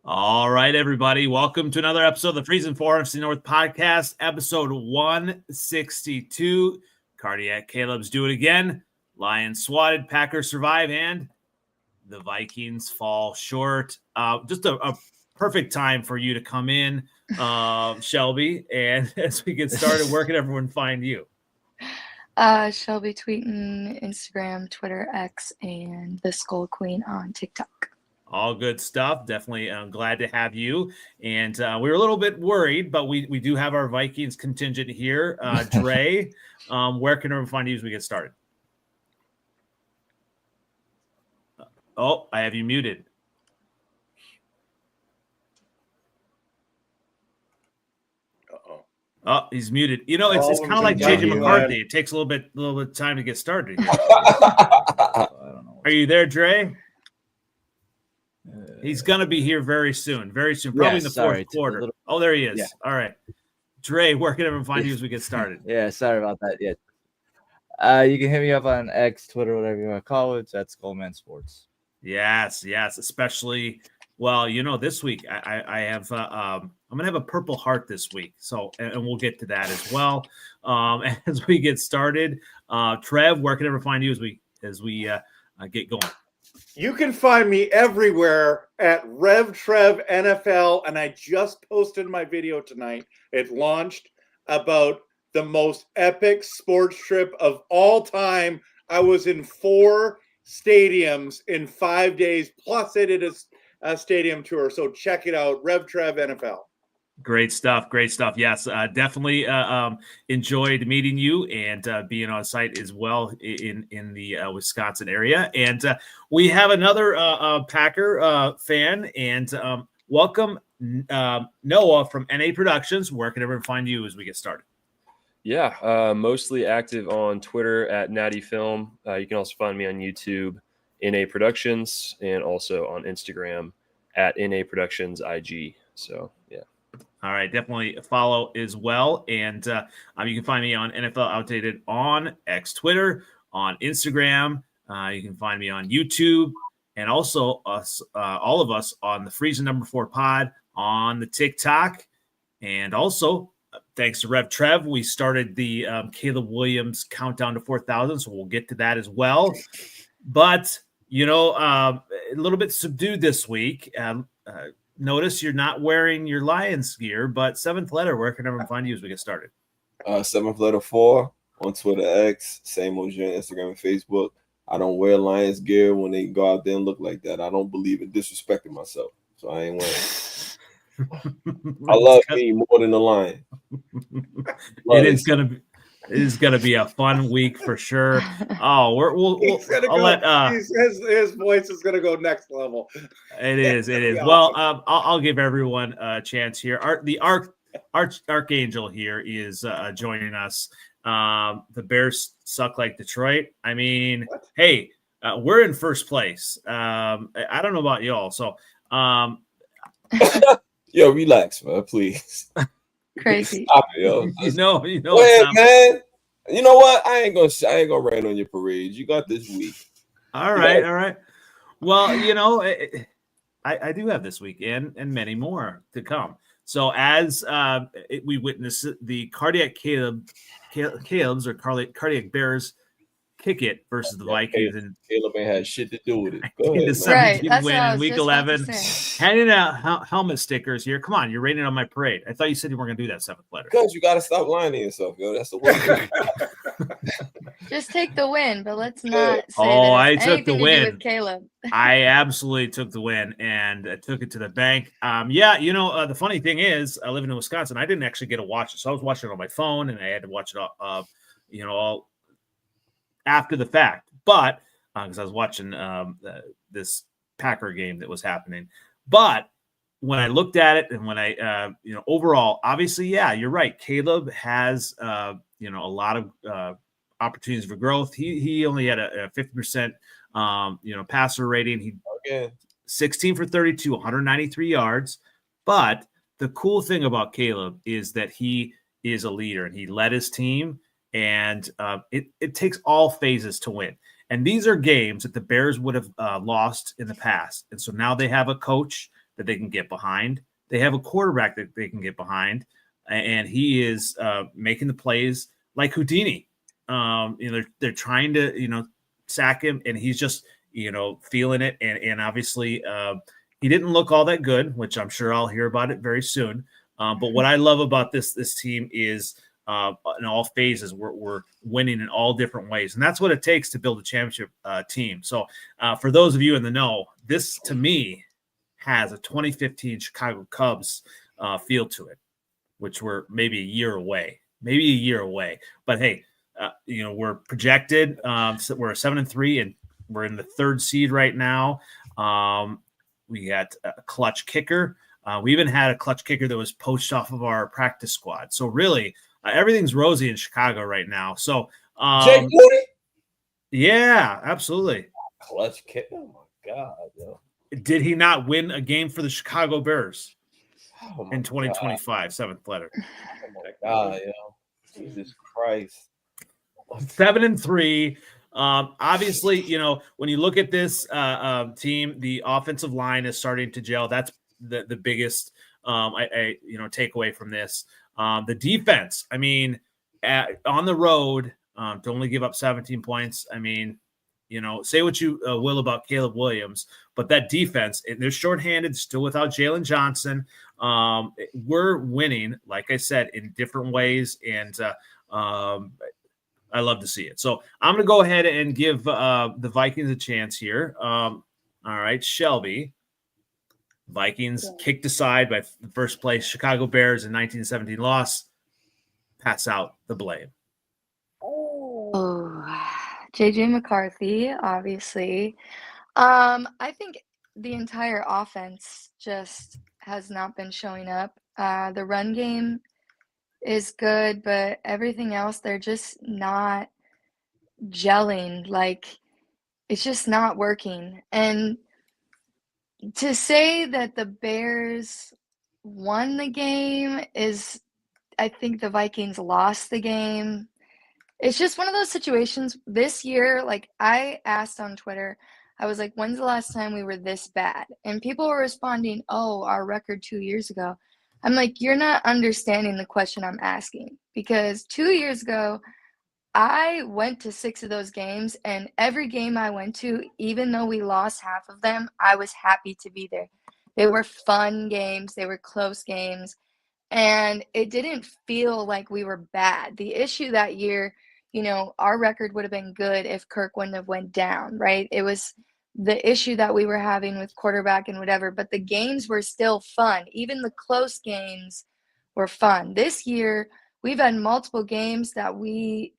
All right, everybody. Welcome to another episode of the Freezin NFC North Podcast, episode 162. Cardiac Caleb's do it again. Lions swatted, Packers survive, and the Vikings fall short. Just a perfect time for you to come in, Shelby. And as we get started, where can everyone find you? Shelby, Tweten, Instagram, Twitter, X, and the Skull Queen on TikTok. All good stuff. Definitely glad to have you. And we were a little bit worried, but we do have our Vikings contingent here. Dre, where can everyone find you as we get started? Oh, I have you muted. Uh-oh. Oh, he's muted. You know, it's kind of like JJ McCarthy. It takes a little bit of time to get started here. I don't know. Are you there, Dre? He's going to be here very soon, probably in the fourth quarter. Oh, there he is. Yeah. All right. Dre, where can everyone find you as we get started? Yeah, sorry about that. Yeah. You can hit me up on X, Twitter, whatever you want to call it. That's Skullman Sports. Yes. Especially, well, this week I have I'm going to have a Purple Heart this week. So, and we'll get to that as well. As we get started, Trev, where can everyone find you as we get going? You can find me everywhere at RevTrevNFL, and I just posted my video tonight. It launched about the most epic sports trip of all time. I was in 4 stadiums in 5 days, plus I did a stadium tour. So check it out, RevTrevNFL. Great stuff. Yes, definitely enjoyed meeting you and being on site as well in the Wisconsin area. And we have another Packer fan, and welcome Noah from NA Productions. Where can everyone find you as we get started? Yeah, mostly active on Twitter at Natty Film. You can also find me on YouTube, NA Productions, and also on Instagram at NA Productions IG. So, yeah. All right, definitely follow as well. And you can find me on NFLOutdated on X Twitter, on Instagram. You can find me on YouTube, and also all of us on the Freezin number 4 pod on the TikTok. And also, thanks to RevTrev, we started the Caleb Williams countdown to 4,000, so we'll get to that as well. But, a little bit subdued this week. Notice you're not wearing your Lions gear, but 7th letter, where can everyone find you as we get started? 7th letter 4 on Twitter, X, same OG on Instagram and Facebook. I don't wear Lions gear when they go out there and look like that. I don't believe in disrespecting myself, so I ain't wearing it. I love me more than the Lion. It is gonna be a fun week for sure. Oh, his voice is gonna go next level. It is. Awesome. Well, I'll give everyone a chance here. The Archangel here is joining us. The Bears suck like Detroit. I mean, hey, we're in first place. I don't know about y'all, so yo, relax, man, please. Crazy. Stop it, yo. Go ahead, man. You know what? I ain't gonna rain on your parade. You got this week. All right. Well, I do have this week and many more to come. So as we witness the Cardiac Caleb's or Cardiac Bears kick it versus the Vikings, and Caleb ain't had shit to do with it. Go ahead, the 17 win in week 11. Handing out helmet stickers here. Come on, you're raining on my parade. I thought you said you weren't gonna do that 7th letter. Because you gotta stop lying to yourself, yo. That's the word. Just take the win, but let's not say I took the win with Caleb. I absolutely took the win and took it to the bank. The funny thing is, I live in Wisconsin. I didn't actually get to watch it, so I was watching it on my phone, and I had to watch it all after the fact, but because I was watching this Packer game that was happening. But when I looked at it and when I, overall, obviously, yeah, you're right. Caleb has, a lot of opportunities for growth. He only had a 50%, passer rating. He 16 for 32, 193 yards. But the cool thing about Caleb is that he is a leader and he led his team. And it takes all phases to win. And these are games that the Bears would have lost in the past. And so now they have a coach that they can get behind. They have a quarterback that they can get behind, and he is making the plays like Houdini. They're trying to sack him, and he's just feeling it. And obviously, he didn't look all that good, which I'm sure I'll hear about it very soon. But what I love about this team is in all phases we're winning in all different ways, and that's what it takes to build a championship team. So for those of you in the know, this to me has a 2015 Chicago Cubs feel to it, which we're maybe a year away. But hey, we're projected. So we're 7-3, and we're in the 3rd seed right now. We got a clutch kicker. We even had a clutch kicker that was poached off of our practice squad. So really, everything's rosy in Chicago right now. So Jake Moody? Yeah, absolutely. Clutch kick. Oh my God, yo. Did he not win a game for the Chicago Bears in 2025? God. 7th letter. Oh my God, yo. Jesus Christ. 7-3. Obviously, when you look at this team, the offensive line is starting to gel. That's the biggest takeaway from this. The defense, I mean, on the road, to only give up 17 points. I mean, say what you will about Caleb Williams, but that defense, they're shorthanded, still without Jalen Johnson. We're winning, like I said, in different ways, and I love to see it. So I'm going to go ahead and give the Vikings a chance here. All right, Shelby. Vikings kicked aside by the first place Chicago Bears in 1917 loss. Pass out the blame. Oh, JJ McCarthy, obviously. I think the entire offense just has not been showing up. The run game is good, but everything else, they're just not gelling. Like, it's just not working. And to say that the Bears won the game is, I think the Vikings lost the game. It's just one of those situations this year. Like, I asked on Twitter, I was like, when's the last time we were this bad? And people were responding, oh, our record 2 years ago. I'm like, you're not understanding the question I'm asking, because 2 years ago, I went to 6 of those games, and every game I went to, even though we lost half of them, I was happy to be there. They were fun games. They were close games. And it didn't feel like we were bad. The issue that year, our record would have been good if Kirk wouldn't have went down, right? It was the issue that we were having with quarterback and whatever, but the games were still fun. Even the close games were fun. This year, we've had multiple games that we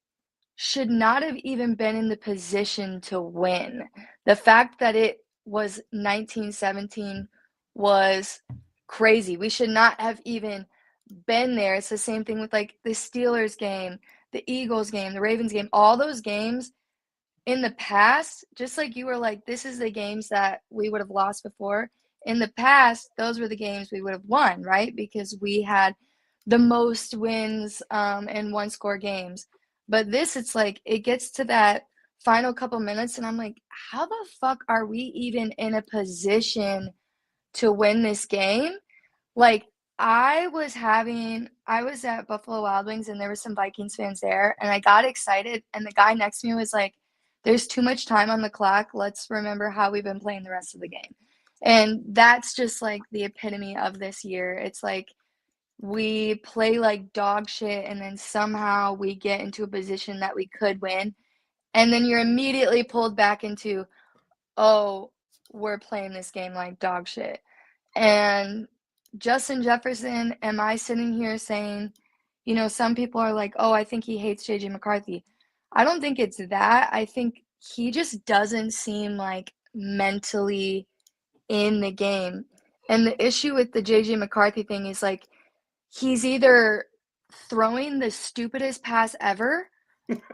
should not have even been in the position to win. The fact that it was 1917 was crazy. We should not have even been there. It's the same thing with like the Steelers game, the Eagles game, the Ravens game, all those games in the past, just like you were like, this is the games that we would have lost before. In the past, those were the games we would have won, right? Because we had the most wins in one-score games. But this, it's like, it gets to that final couple minutes, and I'm like, how the fuck are we even in a position to win this game? Like, I was at Buffalo Wild Wings, and there were some Vikings fans there, and I got excited, and the guy next to me was like, there's too much time on the clock. Let's remember how we've been playing the rest of the game. And that's just like the epitome of this year. It's like we play like dog shit, and then somehow we get into a position that we could win. And then you're immediately pulled back into, oh, we're playing this game like dog shit. And Justin Jefferson, am I sitting here saying, some people are like, oh, I think he hates JJ McCarthy. I don't think it's that. I think he just doesn't seem like mentally in the game. And the issue with the JJ McCarthy thing is like, he's either throwing the stupidest pass ever,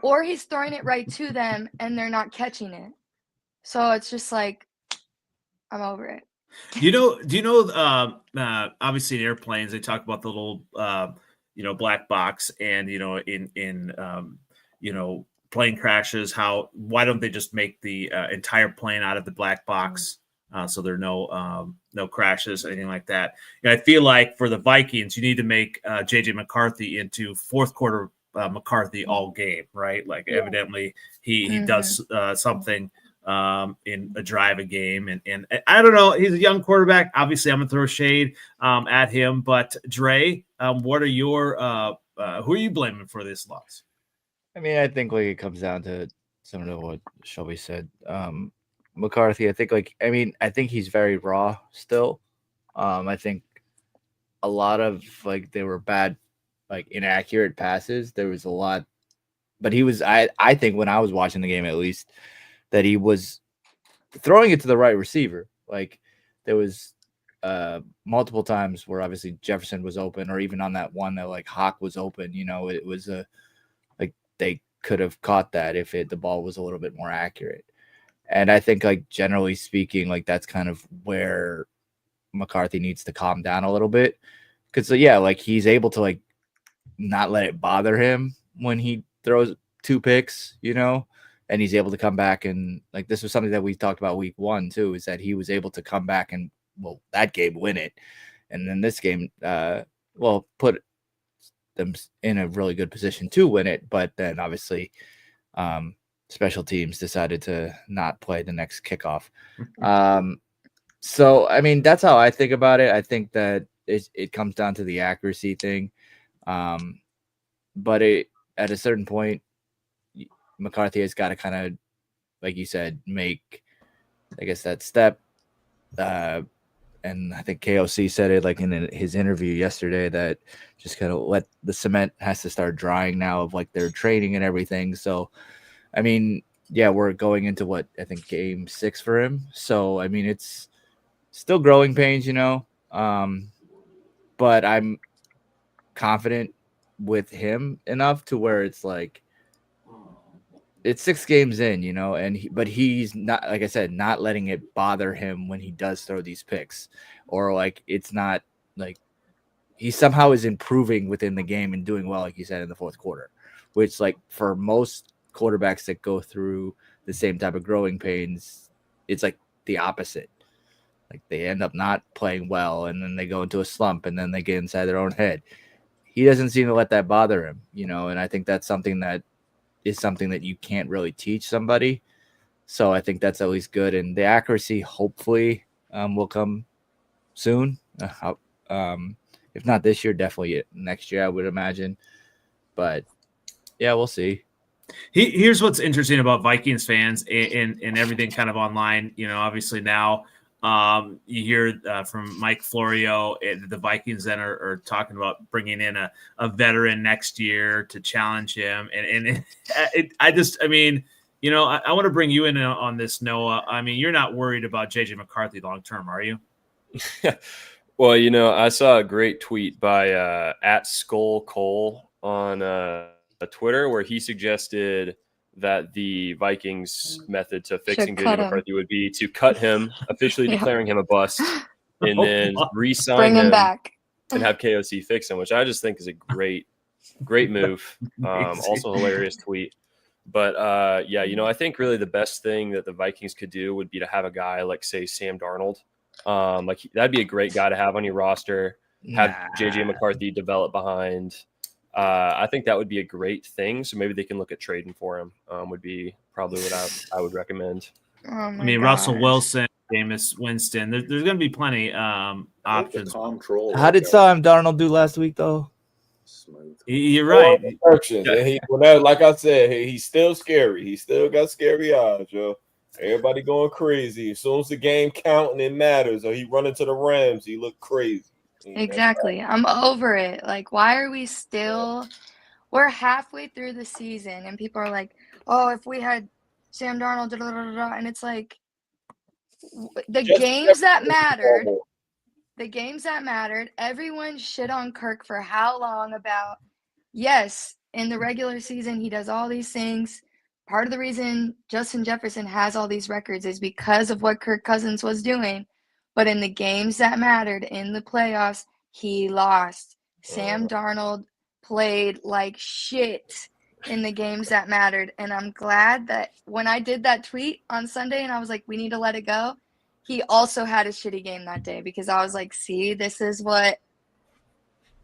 or he's throwing it right to them and they're not catching it. So it's just like, I'm over it. Do you know, obviously in airplanes, they talk about the little, black box, and, in plane crashes, why don't they just make the entire plane out of the black box? so there are no crashes, anything like that. And I feel like for the Vikings, you need to make JJ McCarthy into fourth quarter McCarthy all game, right? Like evidently he does something in a drive a game, and I don't know. He's a young quarterback. Obviously, I'm gonna throw shade at him, but Dre, what are your who are you blaming for this loss? I mean, I think like it comes down to some of what Shelby said. McCarthy, I think he's very raw still. I think a lot of like they were bad, like inaccurate passes. There was a lot, but he was. I think when I was watching the game, at least, that he was throwing it to the right receiver. Like there was multiple times where obviously Jefferson was open, or even on that one that like Hawk was open. It was like they could have caught that if the ball was a little bit more accurate. And I think like generally speaking, like that's kind of where McCarthy needs to calm down a little bit. Because like he's able to like not let it bother him when he throws 2 picks, and he's able to come back, and like this was something that we talked about week 1 too, is that he was able to come back and that game win it. And then this game put them in a really good position to win it. But then obviously special teams decided to not play the next kickoff. So, I mean, that's how I think about it. I think that it comes down to the accuracy thing. But at a certain point, McCarthy has got to kind of, like you said, make, I guess, that step. And I think KOC said it like in his interview yesterday that just kind of let the cement has to start drying now of like their training and everything. So, I mean, yeah, we're going into what I think game 6 for him. So, I mean, it's still growing pains, but I'm confident with him enough to where it's like it's 6 games in, but he's not, like I said, not letting it bother him when he does throw these picks, or like it's not like he somehow is improving within the game and doing well, like you said, in the fourth quarter, which like for most quarterbacks that go through the same type of growing pains, it's like the opposite. Like they end up not playing well, and then they go into a slump, and then they get inside their own head. He doesn't seem to let that bother him, and I think that's something that you can't really teach somebody. So I think that's always good. And the accuracy hopefully will come soon. If not this year, definitely next year, I would imagine. But yeah, we'll see. Here's what's interesting about Vikings fans and everything kind of online. Obviously now you hear from Mike Florio, the Vikings then are talking about bringing in a veteran next year to challenge him. And I want to bring you in on this, Noah. I mean, you're not worried about JJ McCarthy long-term, are you? Well, I saw a great tweet by at Skull Cole on Twitter where he suggested that the Vikings method to fixing JJ McCarthy would be to cut him, officially declaring him a bust, and then re-sign him back and have KOC fix him, which I just think is a great move. Also hilarious tweet. But I think really the best thing that the Vikings could do would be to have a guy like, say, Sam Darnold. That'd be a great guy to have on your roster. Have JJ McCarthy develop behind. I think that would be a great thing. So maybe they can look at trading for him. Would be probably what I would recommend. Russell Wilson, Jameis Winston. There's going to be plenty options. How did Sam Darnold do last week, though? Smooth. You're right. Like I said, he's still scary. He still got scary eyes, yo. Everybody going crazy. As soon as the game counting, it matters. Or he run into the Rams, he look crazy. Exactly. I'm over it. Like, why are we still – we're halfway through the season, and people are like, oh, if we had Sam Darnold, da, da, da, da, da. And it's like the games that mattered, everyone shit on Kirk for how long about, yes, in the regular season he does all these things. Part of the reason Justin Jefferson has all these records is because of what Kirk Cousins was doing. But in the games that mattered, in the playoffs, he lost. Sam Darnold played like shit in the games that mattered. And I'm glad that when I did that tweet on Sunday and I was like, we need to let it go, he also had a shitty game that day, because I was like, see, this is what,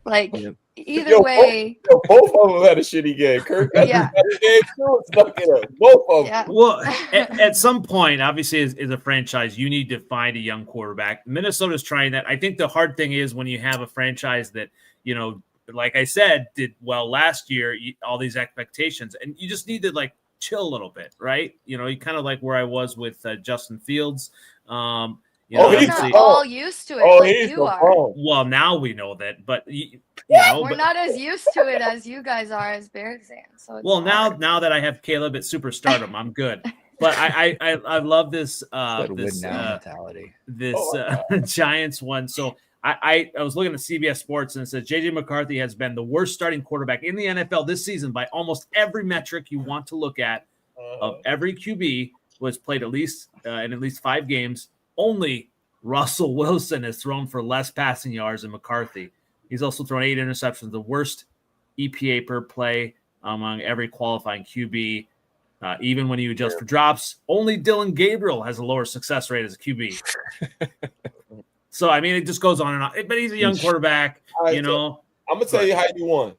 like, Yep. either way. Both of them had a shitty game. Kirk had Yeah. a game too. Stuck in it. Both of them. Yeah. Well, at some point, obviously, as a franchise, you need to find a young quarterback. Minnesota's trying that. I think the hard thing is when you have a franchise that, you know, like I said, did well last year, all these expectations, and you just need to like chill a little bit, right? You know, you kind of like where I was with Justin Fields. You know, We're he's not the- all used to it like he's you the are. phone. well, now we know that, but you know, We're but, not as used to it as you guys are as Bears fans. So it's well, hard. now that I have Caleb at superstardom, I'm good. But I love this That win this now mentality. Giants one. So I was looking at CBS Sports, and it says JJ McCarthy has been the worst starting quarterback in the NFL this season by almost every metric you want to look at. Of every QB who has played at least in at least 5 games, only Russell Wilson has thrown for less passing yards than McCarthy. He's also thrown 8 interceptions, the worst EPA per play among every qualifying QB. Even when you adjust for drops, only Dylan Gabriel has a lower success rate as a QB. So, I mean, it just goes on and on. But he's a young quarterback, you know. I'm gonna tell you how you won.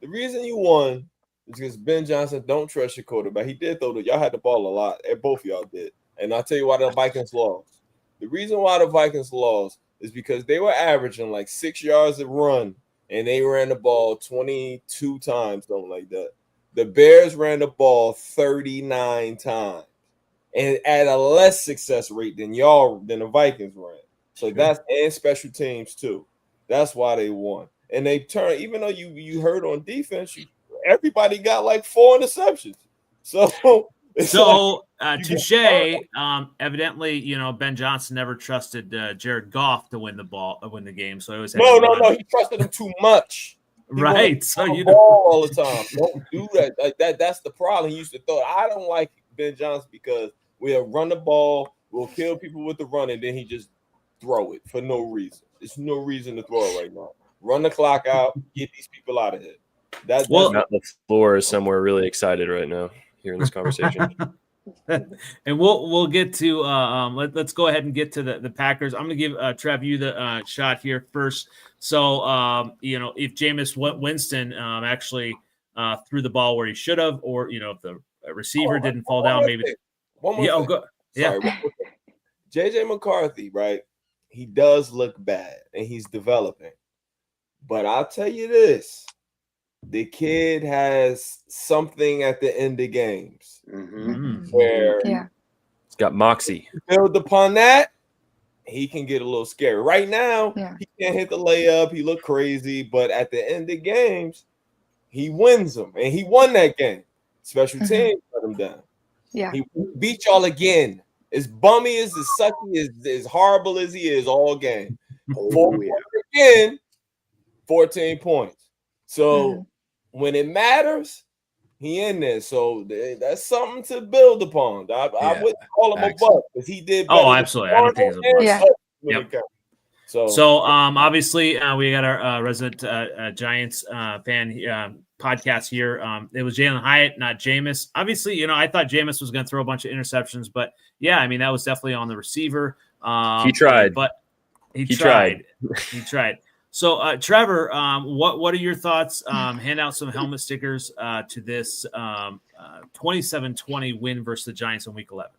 The reason you won is because Ben Johnson don't trust your quarterback. He did throw y'all had the ball a lot, and both of y'all did. And I'll tell you why the Vikings lost. The reason why the Vikings lost is because they were averaging like 6 yards a run, and they ran the ball 22 times, something like that. The Bears ran the ball 39 times, and at a less success rate than the Vikings ran. So that's and special teams too. That's why they won. And they turned, even though you heard on defense, everybody got like 4 interceptions. So touche. Evidently, you know, Ben Johnson never trusted Jared Goff to win the game. So it was no, he trusted him too much. Right. So you know all the time. Don't do that. Like that's the problem. He used to throw. I don't like Ben Johnson because we'll run the ball, we'll kill people with the run, and then he just throw it for no reason. There's no reason to throw it right now. Run the clock out, get these people out of here. That's Matt LaFleur is somewhere really excited right now here in this conversation. And we'll get to let's go ahead and get to the Packers. I'm gonna give Trev you the shot here first. So you know, if Jameis Winston actually threw the ball where he should have, or you know, if the receiver didn't fall down, maybe one more thing. Go. Sorry, yeah. JJ McCarthy, right? He does look bad and he's developing. But I'll tell you this, the kid has something at the end of games where he's got moxie. Build upon that, he can get a little scary. Right now, he can't hit the layup. He looked crazy, but at the end of games, he wins them, and he won that game. Special teams let him down. Yeah, he beat y'all again. As bummy as sucky as horrible as he is all game. 14 points. So when it matters, he in there. So that's something to build upon. I wouldn't call him a bust because he did better. Oh, absolutely. I don't think he's a bust. Yep. So obviously we got our resident Giants fan podcast here. It was Jalen Hyatt, not Jameis. Obviously, you know, I thought Jameis was going to throw a bunch of interceptions, but yeah, I mean, that was definitely on the receiver. He tried, but he tried. He tried. So, Trevor, what are your thoughts? Hand out some helmet stickers to this 27-20 win versus the Giants in Week 11.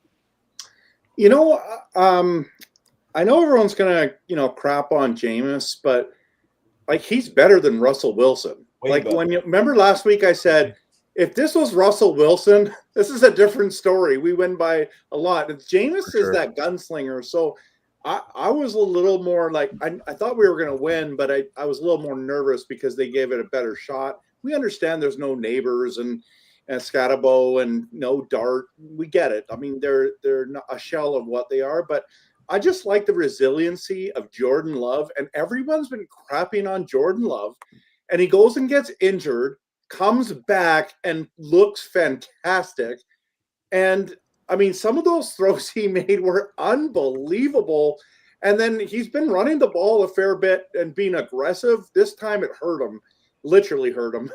You know, I know everyone's gonna, crap on Jameis, but like he's better than Russell Wilson. When you remember last week, I said if this was Russell Wilson, this is a different story. We win by a lot. Jameis is that gunslinger, so. I was a little more like I thought we were going to win, but I was a little more nervous because they gave it a better shot. We understand there's no neighbors and Scatabo and no Dart. We get it. I mean, they're not a shell of what they are, but I just like the resiliency of Jordan Love, and everyone's been crapping on Jordan Love, and he goes and gets injured, comes back and looks fantastic, and I mean, some of those throws he made were unbelievable. And then he's been running the ball a fair bit and being aggressive. This time it hurt him, literally hurt him.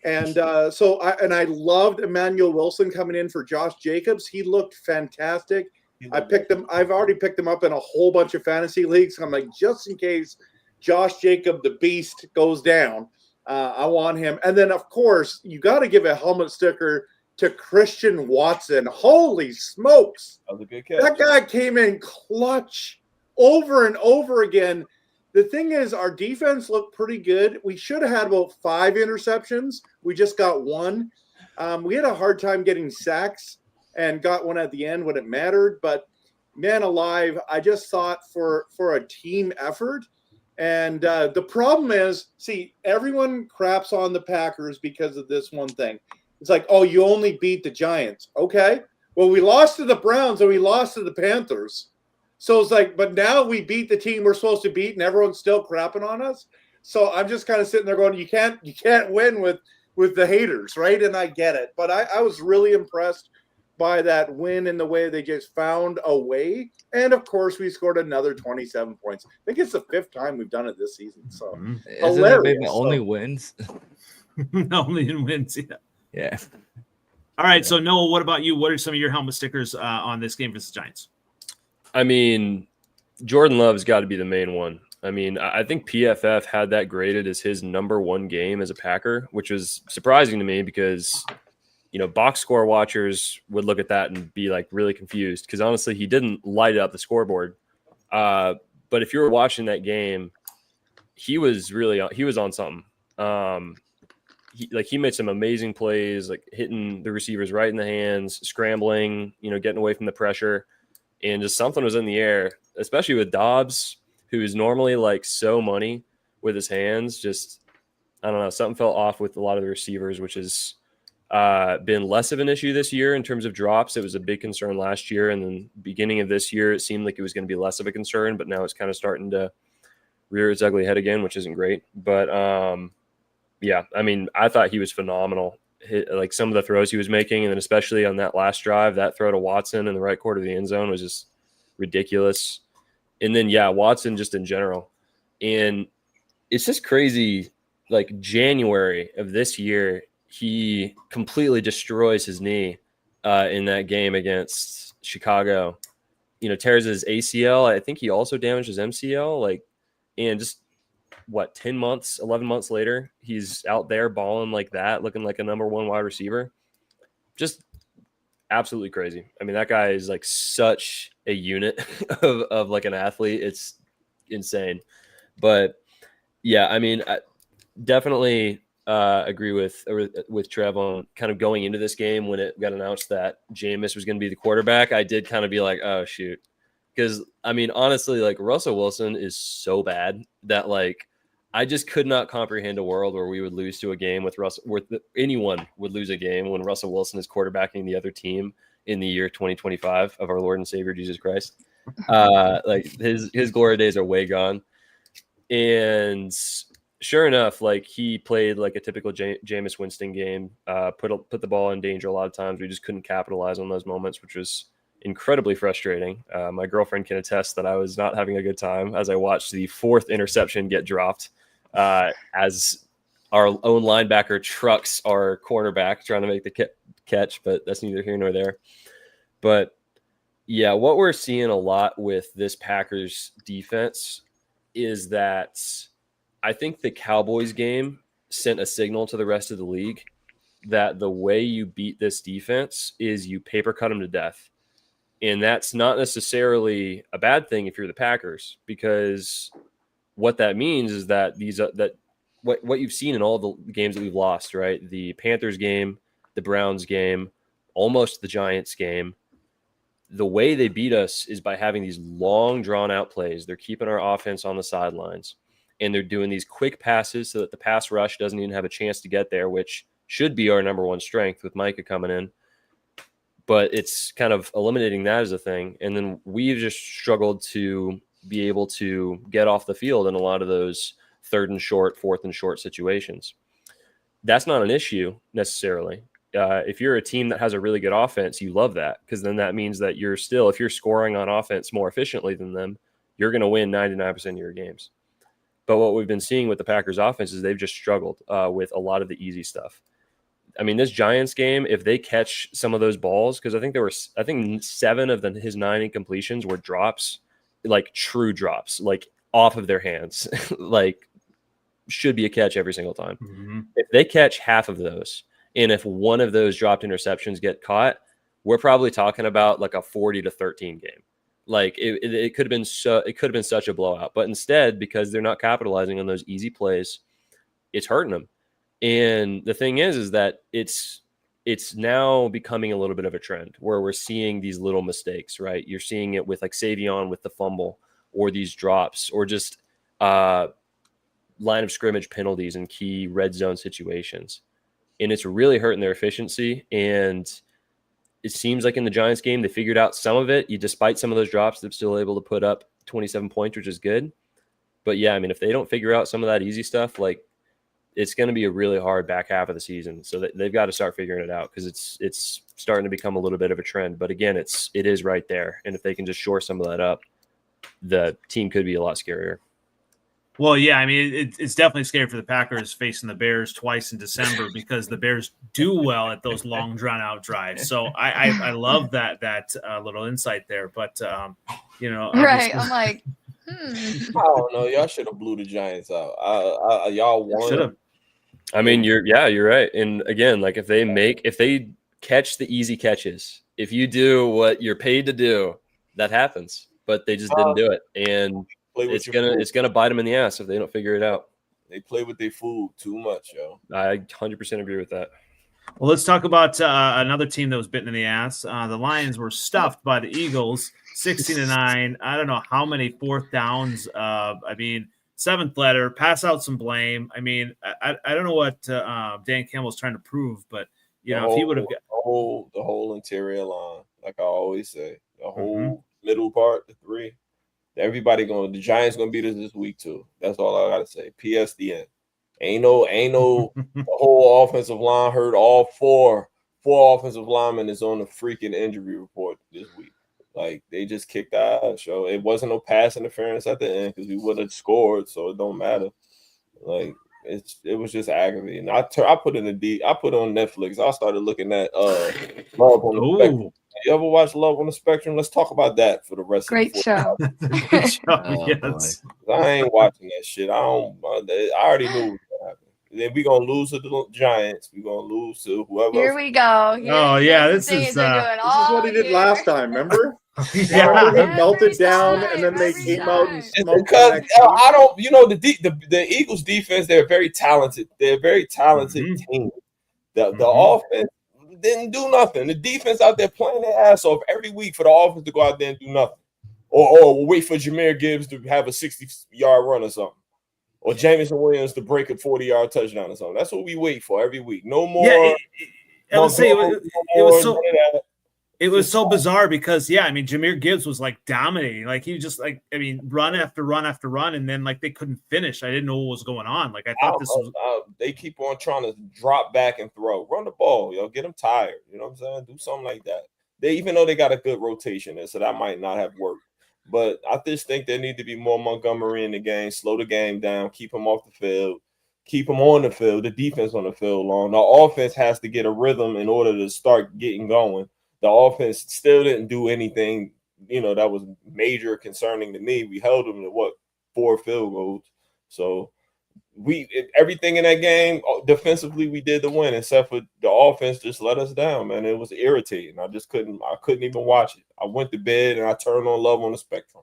And I loved Emmanuel Wilson coming in for Josh Jacobs. He looked fantastic. I've already picked him up in a whole bunch of fantasy leagues. I'm like, just in case Josh Jacob, the beast, goes down, I want him. And then, of course, you got to give a helmet sticker to Christian Watson. Holy smokes. That was a good catch. That guy came in clutch over and over again. The thing is, our defense looked pretty good. We should have had about 5 interceptions. We just got 1. We had a hard time getting sacks and got one at the end when it mattered. But, man alive, I just thought for a team effort. And the problem is, see, everyone craps on the Packers because of this one thing. It's like, oh, you only beat the Giants. Okay. Well, we lost to the Browns and we lost to the Panthers. So it's like, but now we beat the team we're supposed to beat and everyone's still crapping on us. So I'm just kind of sitting there going, you can't win with the haters, right? And I get it. But I was really impressed by that win in the way they just found a way. And of course, we scored another 27 points. I think it's the 5th time we've done it this season. So Isn't it maybe only wins? Only in wins, yeah. Yeah. All right. So Noah, what about you? What are some of your helmet stickers on this game versus Giants? I mean, Jordan Love's got to be the main one. I mean, I think PFF had that graded as his number 1 game as a Packer, which was surprising to me because, you know, box score watchers would look at that and be like really confused because honestly, he didn't light up the scoreboard. But if you were watching that game, he was on something. He made some amazing plays, like hitting the receivers right in the hands, scrambling, you know, getting away from the pressure, and just something was in the air, especially with Dobbs, who is normally like so money with his hands. Just, I don't know, something fell off with a lot of the receivers, which has been less of an issue this year in terms of drops. It was a big concern last year, and then beginning of this year, it seemed like it was going to be less of a concern, but now it's kind of starting to rear its ugly head again, which isn't great. But yeah, I mean, I thought he was phenomenal. Like some of the throws he was making, and then especially on that last drive, that throw to Watson in the right corner of the end zone was just ridiculous. And then, yeah, Watson just in general. And it's just crazy. Like January of this year, he completely destroys his knee in that game against Chicago. You know, tears his ACL. I think he also damaged his MCL. Like, and just 10 months, 11 months later, he's out there balling like that, looking like a number 1 wide receiver. Just absolutely crazy. I mean, that guy is like such a unit of like an athlete. It's insane. But yeah, I mean, I definitely agree with Trev on kind of going into this game when it got announced that Jameis was going to be the quarterback. I did kind of be like, oh shoot. Because I mean, honestly, like Russell Wilson is so bad that like I just could not comprehend a world where we would lose to a game with Russell, where anyone would lose a game when Russell Wilson is quarterbacking the other team in the year 2025 of our Lord and Savior Jesus Christ. Like his glory days are way gone. And sure enough, like he played like a typical Jameis Winston game, put the ball in danger a lot of times. We just couldn't capitalize on those moments, which was incredibly frustrating. My girlfriend can attest that I was not having a good time as I watched the 4th interception get dropped as our own linebacker trucks our cornerback trying to make the catch, but that's neither here nor there. But yeah, what we're seeing a lot with this Packers defense is that I think the Cowboys game sent a signal to the rest of the league that the way you beat this defense is you paper cut them to death. And that's not necessarily a bad thing if you're the Packers, because what that means is that what you've seen in all the games that we've lost, right? The Panthers game, the Browns game, almost the Giants game. The way they beat us is by having these long drawn out plays. They're keeping our offense on the sidelines, and they're doing these quick passes so that the pass rush doesn't even have a chance to get there, which should be our number 1 strength with Micah coming in. But it's kind of eliminating that as a thing. And then we've just struggled to be able to get off the field in a lot of those 3rd and short, 4th and short situations. That's not an issue necessarily. If you're a team that has a really good offense, you love that, because then that means that if you're scoring on offense more efficiently than them, you're going to win 99% of your games. But what we've been seeing with the Packers offense is they've just struggled with a lot of the easy stuff. I mean, this Giants game, if they catch some of those balls, because I think 7 of his 9 incompletions were drops, like true drops, like off of their hands, like should be a catch every single time. Mm-hmm. If they catch half of those, and if one of those dropped interceptions get caught, we're probably talking about like a 40-13 game. Like it could have been such a blowout, but instead, because they're not capitalizing on those easy plays, it's hurting them. And the thing is that it's now becoming a little bit of a trend where we're seeing these little mistakes, right? You're seeing it with like Savion with the fumble, or these drops, or just line of scrimmage penalties in key red zone situations. And it's really hurting their efficiency. And it seems like in the Giants game, they figured out some of it. Despite some of those drops, they're still able to put up 27 points, which is good. But yeah, I mean, if they don't figure out some of that easy stuff, like it's going to be a really hard back half of the season. So they've got to start figuring it out, because it's starting to become a little bit of a trend. But again, it is right there. And if they can just shore some of that up, the team could be a lot scarier. Well, yeah, I mean, it's definitely scary for the Packers facing the Bears twice in December, because the Bears do well at those long, drawn-out drives. So I love that little insight there. But, right. I'm like, I don't know. Y'all should have blew the Giants out. Y'all won. Should have. I mean, you're right. And again, like if they catch the easy catches, if you do what you're paid to do, that happens. But they just didn't do it. And it's gonna bite them in the ass if they don't figure it out. They play with their food too much, yo. I 100% agree with that. Well, let's talk about another team that was bitten in the ass. The Lions were stuffed by the Eagles, 16-9. I don't know how many fourth downs. I mean, 7th letter, pass out some blame. I mean, I don't know what Dan Campbell's trying to prove, but if he would have got the whole interior line, like I always say, the whole middle part, the 3. The Giants gonna beat us this week too. That's all I gotta say. PSDN. Ain't no the whole offensive line hurt. All four offensive linemen is on the freaking injury report this week. Like they just kicked our ass, yo. It wasn't no pass interference at the end because we would have scored, so it don't matter. Like it was just aggravating. I put on Netflix. I started looking at Love on the Spectrum. You ever watch Love on the Spectrum? Let's talk about that for the rest great of the show. Yes. I ain't watching that shit. I already knew what was gonna happen. Then we're gonna lose to the Giants. We're gonna lose to whoever. Here we go. This is what he did last time, remember? Yeah. He melted down and then they came out and smoked. Because I don't, the Eagles defense, they're very talented. They're a very talented team. The offense didn't do nothing. The defense out there playing their ass off every week for the offense to go out there and do nothing. Or wait for Jahmyr Gibbs to have a 60-yard run or something. Or Jamison Williams to break a 40-yard touchdown or something. That's what we wait for every week. No more. Yeah, it was so bizarre because, Jahmyr Gibbs was like dominating. Like he was just run after run after run, and then like they couldn't finish. I didn't know what was going on. Like I thought this was. They keep on trying to drop back and throw. Run the ball, get them tired. You know what I'm saying? Do something like that. Even though they got a good rotation there, so that might not have worked. But I just think there need to be more Montgomery in the game. Slow the game down. Keep him off the field. Keep him on the field. The defense on the field long. The offense has to get a rhythm in order to start getting going. The offense still didn't do anything, that was major concerning to me. We held them to 4 field goals. So everything in that game defensively we did the win, except for the offense just let us down, man. It was irritating. I couldn't even watch it. I went to bed and I turned on Love on the Spectrum.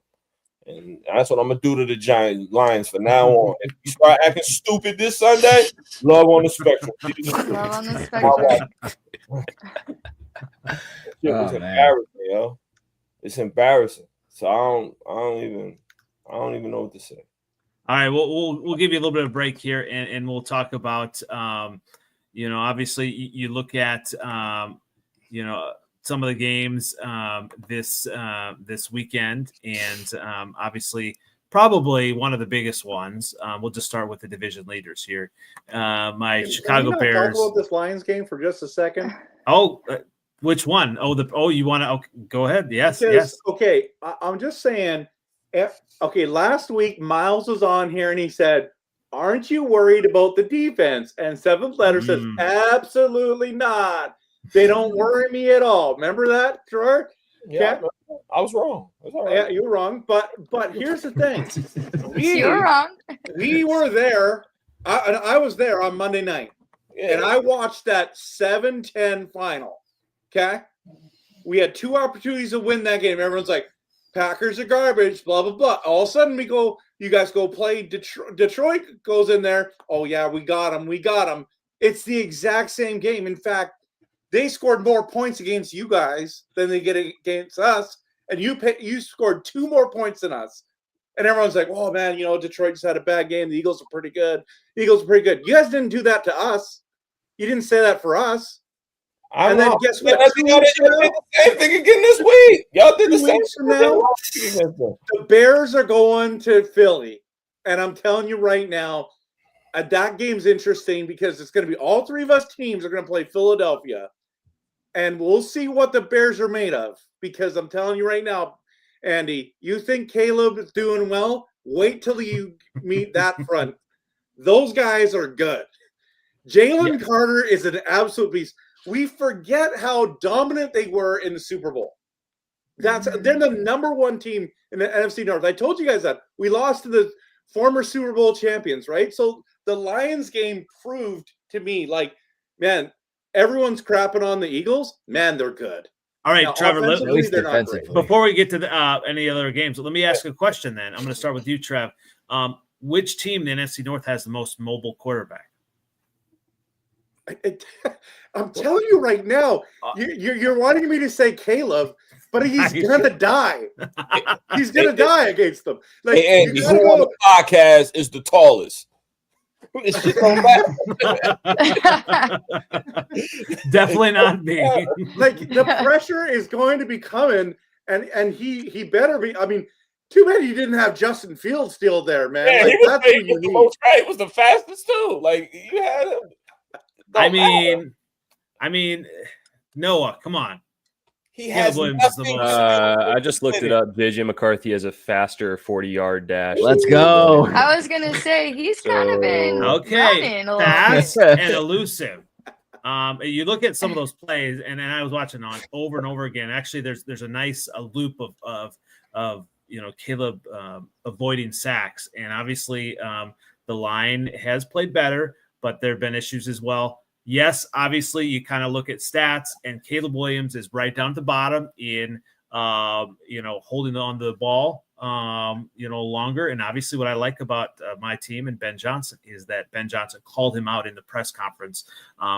And that's what I'm gonna do to the Lions from now on. If you start acting stupid this Sunday, Love on the Spectrum. Love on the Spectrum. It was embarrassing, yo. It's embarrassing. So I don't even know what to say. All right, we'll give you a little bit of break here, and we'll talk about obviously you look at some of the games this weekend, and obviously probably one of the biggest ones. We'll just start with the division leaders here. My Chicago Bears. Talk about this Lions game for just a second. Oh, which one? You want to? Go ahead. Yes. Okay, I'm just saying. Okay, last week Miles was on here and he said aren't you worried about the defense? And seventh letter says, absolutely not. They don't worry me at all. Remember that, Gerard? Yeah, I was wrong. That's all right. Yeah, you were wrong. But here's the thing. You're wrong. We were there. I was there on Monday night. Yeah. And I watched that 7-10 final. Okay? We had 2 opportunities to win that game. Everyone's like, Packers are garbage, blah, blah, blah. All of a sudden, you guys go play Detroit. Detroit goes in there. Oh, yeah, we got them. It's the exact same game. In fact, they scored more points against you guys than they get against us. And you scored 2 more points than us. And everyone's like, oh, man, Detroit just had a bad game. The Eagles are pretty good. You guys didn't do that to us. You didn't say that for us. And then guess what? Y'all did the same thing again this week. Y'all did the same thing now. The Bears are going to Philly. And I'm telling you right now, that game's interesting because it's going to be all 3 of us teams are going to play Philadelphia. And we'll see what the Bears are made of. Because I'm telling you right now, Andy, you think Caleb is doing well? Wait till you meet that front. Those guys are good. Jalen Carter is an absolute beast. We forget how dominant they were in the Super Bowl. They're the number 1 team in the NFC North. I told you guys that. We lost to the former Super Bowl champions, right? So the Lions game proved to me, like, man, everyone's crapping on the Eagles. Man, they're good. All right, now, Trevor, at least defensively. Before we get to any other games, let me ask a question then. I'm going to start with you, Trev. Which team in the NFC North has the most mobile quarterback? I'm telling you right now, you're wanting me to say Caleb, but he's gonna die. He's gonna die against them. Like, hey, Andy, who on the podcast is the tallest? It's just on Definitely not me. Like, the pressure is going to be coming, and he better be. I mean, too bad you didn't have Justin Fields still there, man. Yeah, like, that's what you need. He was the fastest too. Like, you had him. I mean, Noah, come on. He has nothing. I just looked it up. JJ McCarthy has a faster 40-yard dash. Let's go. I was gonna say he's kind of been running a little fast bit. and elusive. You look at some of those plays, and then I was watching on over and over again. Actually, there's a nice loop of Caleb avoiding sacks, and obviously the line has played better, but there have been issues as well. Yes, obviously you kind of look at stats, and Caleb Williams is right down at the bottom in holding on to the ball longer. And obviously what I like about my team and Ben Johnson is that Ben Johnson called him out in the press conference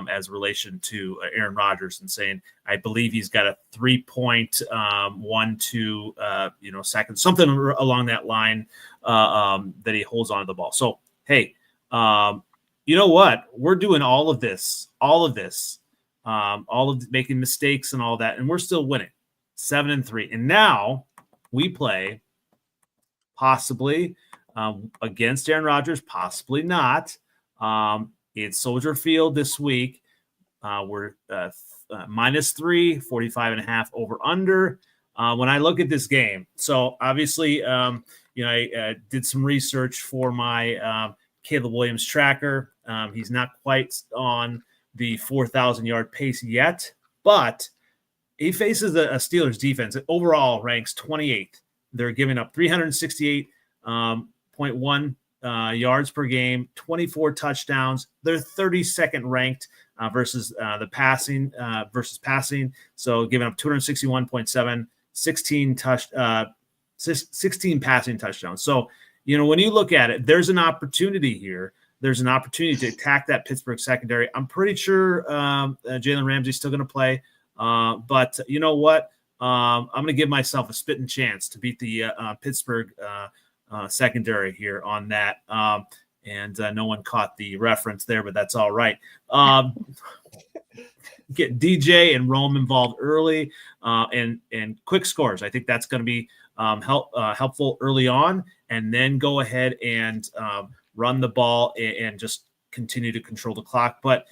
as relation to Aaron Rodgers and saying, I believe he's got a 3.12 seconds, something along that line that he holds onto the ball. So, hey, you know what? We're doing all of this, all of making mistakes and all that, and we're still winning 7-3. And now we play possibly against Aaron Rodgers, possibly not. It's Soldier Field this week. We're -3, 45.5 over under. When I look at this game, so obviously, I did some research for my Caleb Williams tracker. He's not quite on the 4,000-yard pace yet, but he faces a Steelers defense that overall ranks 28th. They're giving up 368.1 yards per game, 24 touchdowns. They're 32nd ranked versus the passing. So giving up 261.7, 16 passing touchdowns. So, when you look at it, there's an opportunity here. There's an opportunity to attack that Pittsburgh secondary. I'm pretty sure Jalen Ramsey's still going to play. But you know what? I'm going to give myself a spitting chance to beat the Pittsburgh secondary here on that. And no one caught the reference there, but that's all right. Get DJ and Rome involved early and quick scores. I think that's going to be helpful early on, and then go ahead and run the ball and just continue to control the clock. But,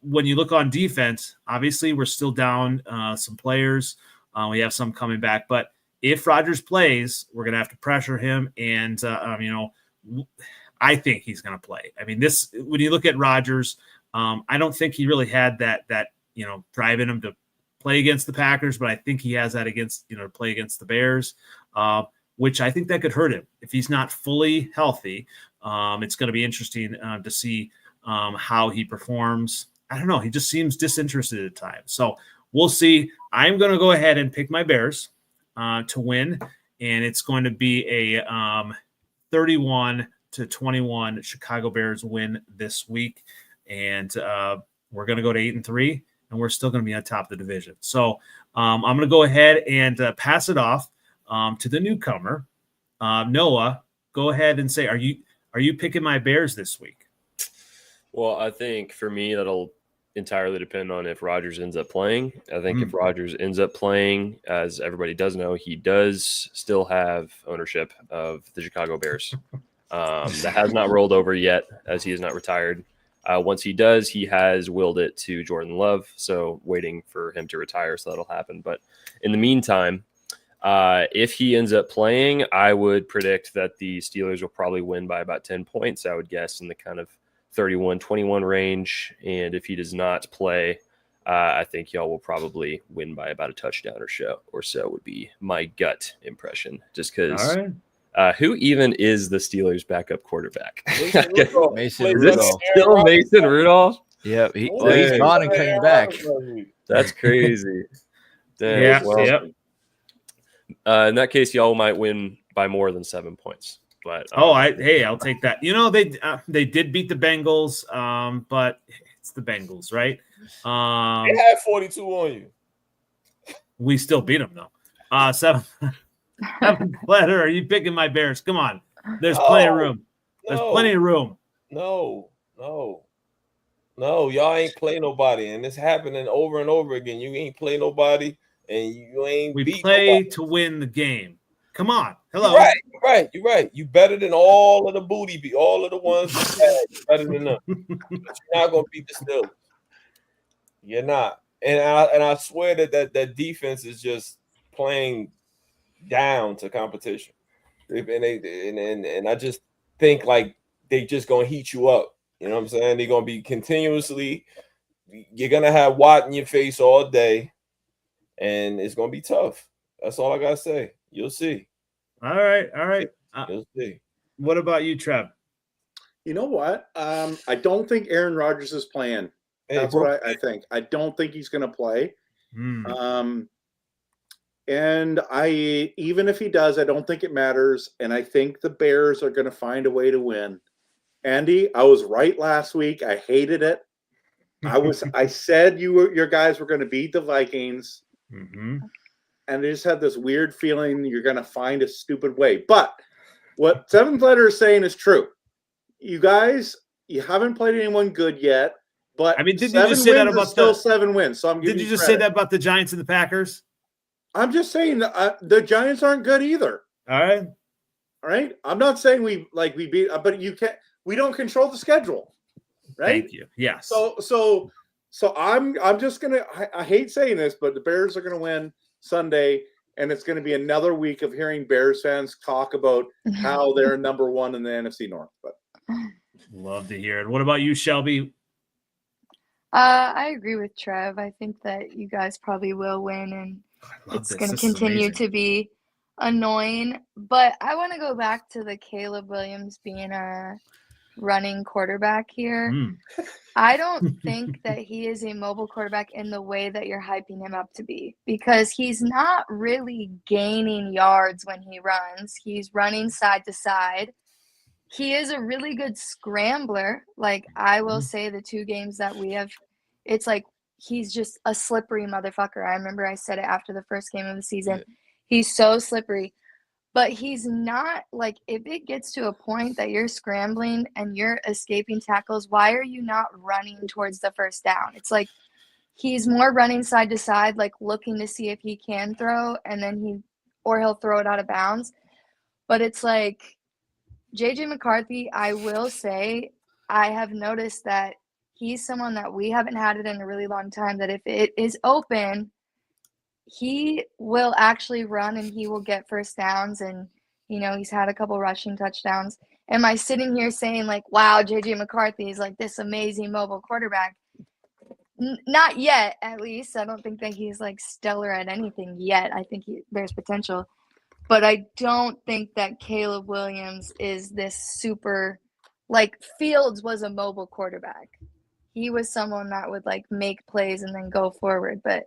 when you look on defense, obviously we're still down some players. We have some coming back. But if Rodgers plays, we're going to have to pressure him. And, I think he's going to play. I mean, this when you look at Rodgers, I don't think he really had that drive in him to play against the Packers, but I think he has that against play against the Bears, which I think that could hurt him if he's not fully healthy. It's going to be interesting to see how he performs. I don't know. He just seems disinterested at times. So we'll see. I'm going to go ahead and pick my Bears to win, and it's going to be a 31-21 Chicago Bears win this week. And we're going to go to 8-3, and we're still going to be on top of the division. So I'm going to go ahead and pass it off to the newcomer. Noah, go ahead and say, are you picking my Bears this week? Well, I think for me, that'll entirely depend on if Rodgers ends up playing. I think if Rodgers ends up playing, as everybody does know, he does still have ownership of the Chicago Bears. That has not rolled over yet, as he is not retired. Once he does, he has willed it to Jordan Love, so waiting for him to retire, so that'll happen. But in the meantime, if he ends up playing, I would predict that the Steelers will probably win by about 10 points, I would guess, in the kind of 31-21 range. And if he does not play, I think y'all will probably win by about a touchdown or so would be my gut impression, just because who even is the Steelers' backup quarterback? Mason Is it Rudolph. still Mason Rudolph? Yep, he's gone and coming back. That's crazy. Damn, Yeah, well, yep. In that case, y'all might win by more than 7 points. But I'll take that. They did beat the Bengals, but it's the Bengals, right? They had 42 on you. We still beat them though. 7 letter. Are you picking my Bears? Come on. There's plenty of room. There's plenty of room. No. Y'all ain't play nobody, and it's happening over and over again. You ain't play nobody, and you ain't. We play nobody. to win the game. Come on. Hello. You're right. You better than all of the booty, all of the ones that you better than them. But you're not gonna beat the Steelers. You're not. And I swear that defense is just playing down to competition. And I just think like they just gonna heat you up. You know what I'm saying? They're gonna be continuously. You're gonna have Watt in your face all day, and it's gonna be tough. That's all I gotta say. You'll see. All right. You'll see. What about you, Trev? You know what? I don't think Aaron Rodgers is playing. That's what I think. I don't think he's going to play. And even if he does, I don't think it matters. And I think the Bears are going to find a way to win. Andy, I was right last week. I hated it. I said your guys were going to beat the Vikings. Mm-hmm. And I just had this weird feeling you're going to find a stupid way. But what Seventh Letter is saying is true. You guys, you haven't played anyone good yet. But I mean, did you just say that about still 7 wins? So I'm giving Did you just credit. say that about the Giants and the Packers? I'm just saying the Giants aren't good either. All right. I'm not saying we beat, but you can't. We don't control the schedule, right? Thank you. Yes. So I'm just gonna. I hate saying this, but the Bears are gonna win Sunday, and it's gonna be another week of hearing Bears fans talk about how they're number one in the NFC North. But love to hear it. What about you, Shelby? I agree with Trev. I think that you guys probably will win, and it's going to continue to be annoying. But I want to go back to the Caleb Williams being a running quarterback here. I don't think that he is a mobile quarterback in the way that you're hyping him up to be, because he's not really gaining yards when he runs. He's running side to side. He is a really good scrambler. Like, I will say the 2 games that we have, it's like he's just a slippery motherfucker. I remember I said it after the first game of the season. Yeah. He's so slippery. But he's not, like, if it gets to a point that you're scrambling and you're escaping tackles, why are you not running towards the first down? It's like he's more running side to side, like looking to see if he can throw, and then he'll throw it out of bounds. But it's like, JJ McCarthy, I will say, I have noticed that he's someone that we haven't had it in a really long time, that if it is open, he will actually run and he will get first downs, and He's had a couple rushing touchdowns. Am I sitting here saying, like, wow, JJ McCarthy is like this amazing mobile quarterback? Not yet, at least. I don't think that he's like stellar at anything yet. I think there's potential. But I don't think that Caleb Williams is this super, like, Fields was a mobile quarterback. He was someone that would, like, make plays and then go forward. But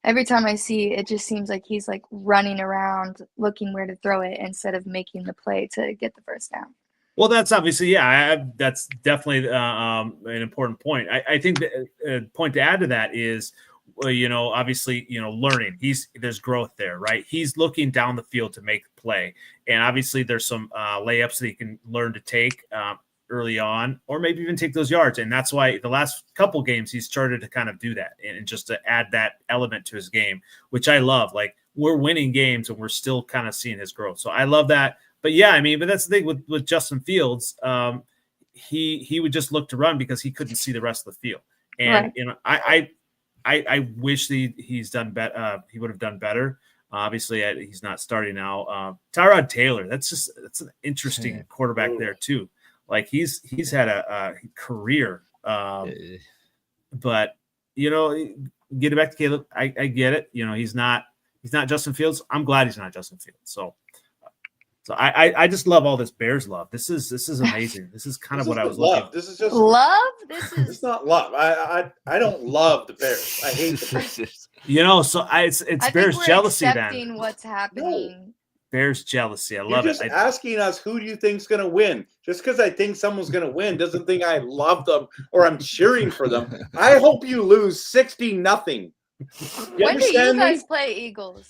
every time I see it just seems like he's, like, running around looking where to throw it instead of making the play to get the first down. Well, that's obviously, that's definitely an important point. I think a point to add to that is, obviously, learning. There's growth there, right? He's looking down the field to make the play. And obviously there's some layups that he can learn to take early on, or maybe even take those yards. And that's why the last couple games he's started to kind of do that and just to add that element to his game, which I love. Like, we're winning games and we're still kind of seeing his growth. So I love that. But yeah, but that's the thing with Justin Fields. He would just look to run because he couldn't see the rest of the field. And right. I wish he's done better. He would have done better. Obviously, he's not starting now. Tyrod Taylor, that's an interesting quarterback there too. Like, he's had a career, but get it back to Caleb. I get it. He's not Justin Fields. I'm glad he's not Justin Fields. So I just love all this Bears love. This is amazing. This is kind of what I was looking for. This is just love. It's not love. I don't love the Bears. I hate the Bears. So it's Bears jealousy then. What's happening? No. Bears jealousy. I love You're it. just asking us, who do you think's going to win? Just because I think someone's going to win doesn't think I love them or I'm cheering for them. I hope you lose 60-0. When do you guys play Eagles?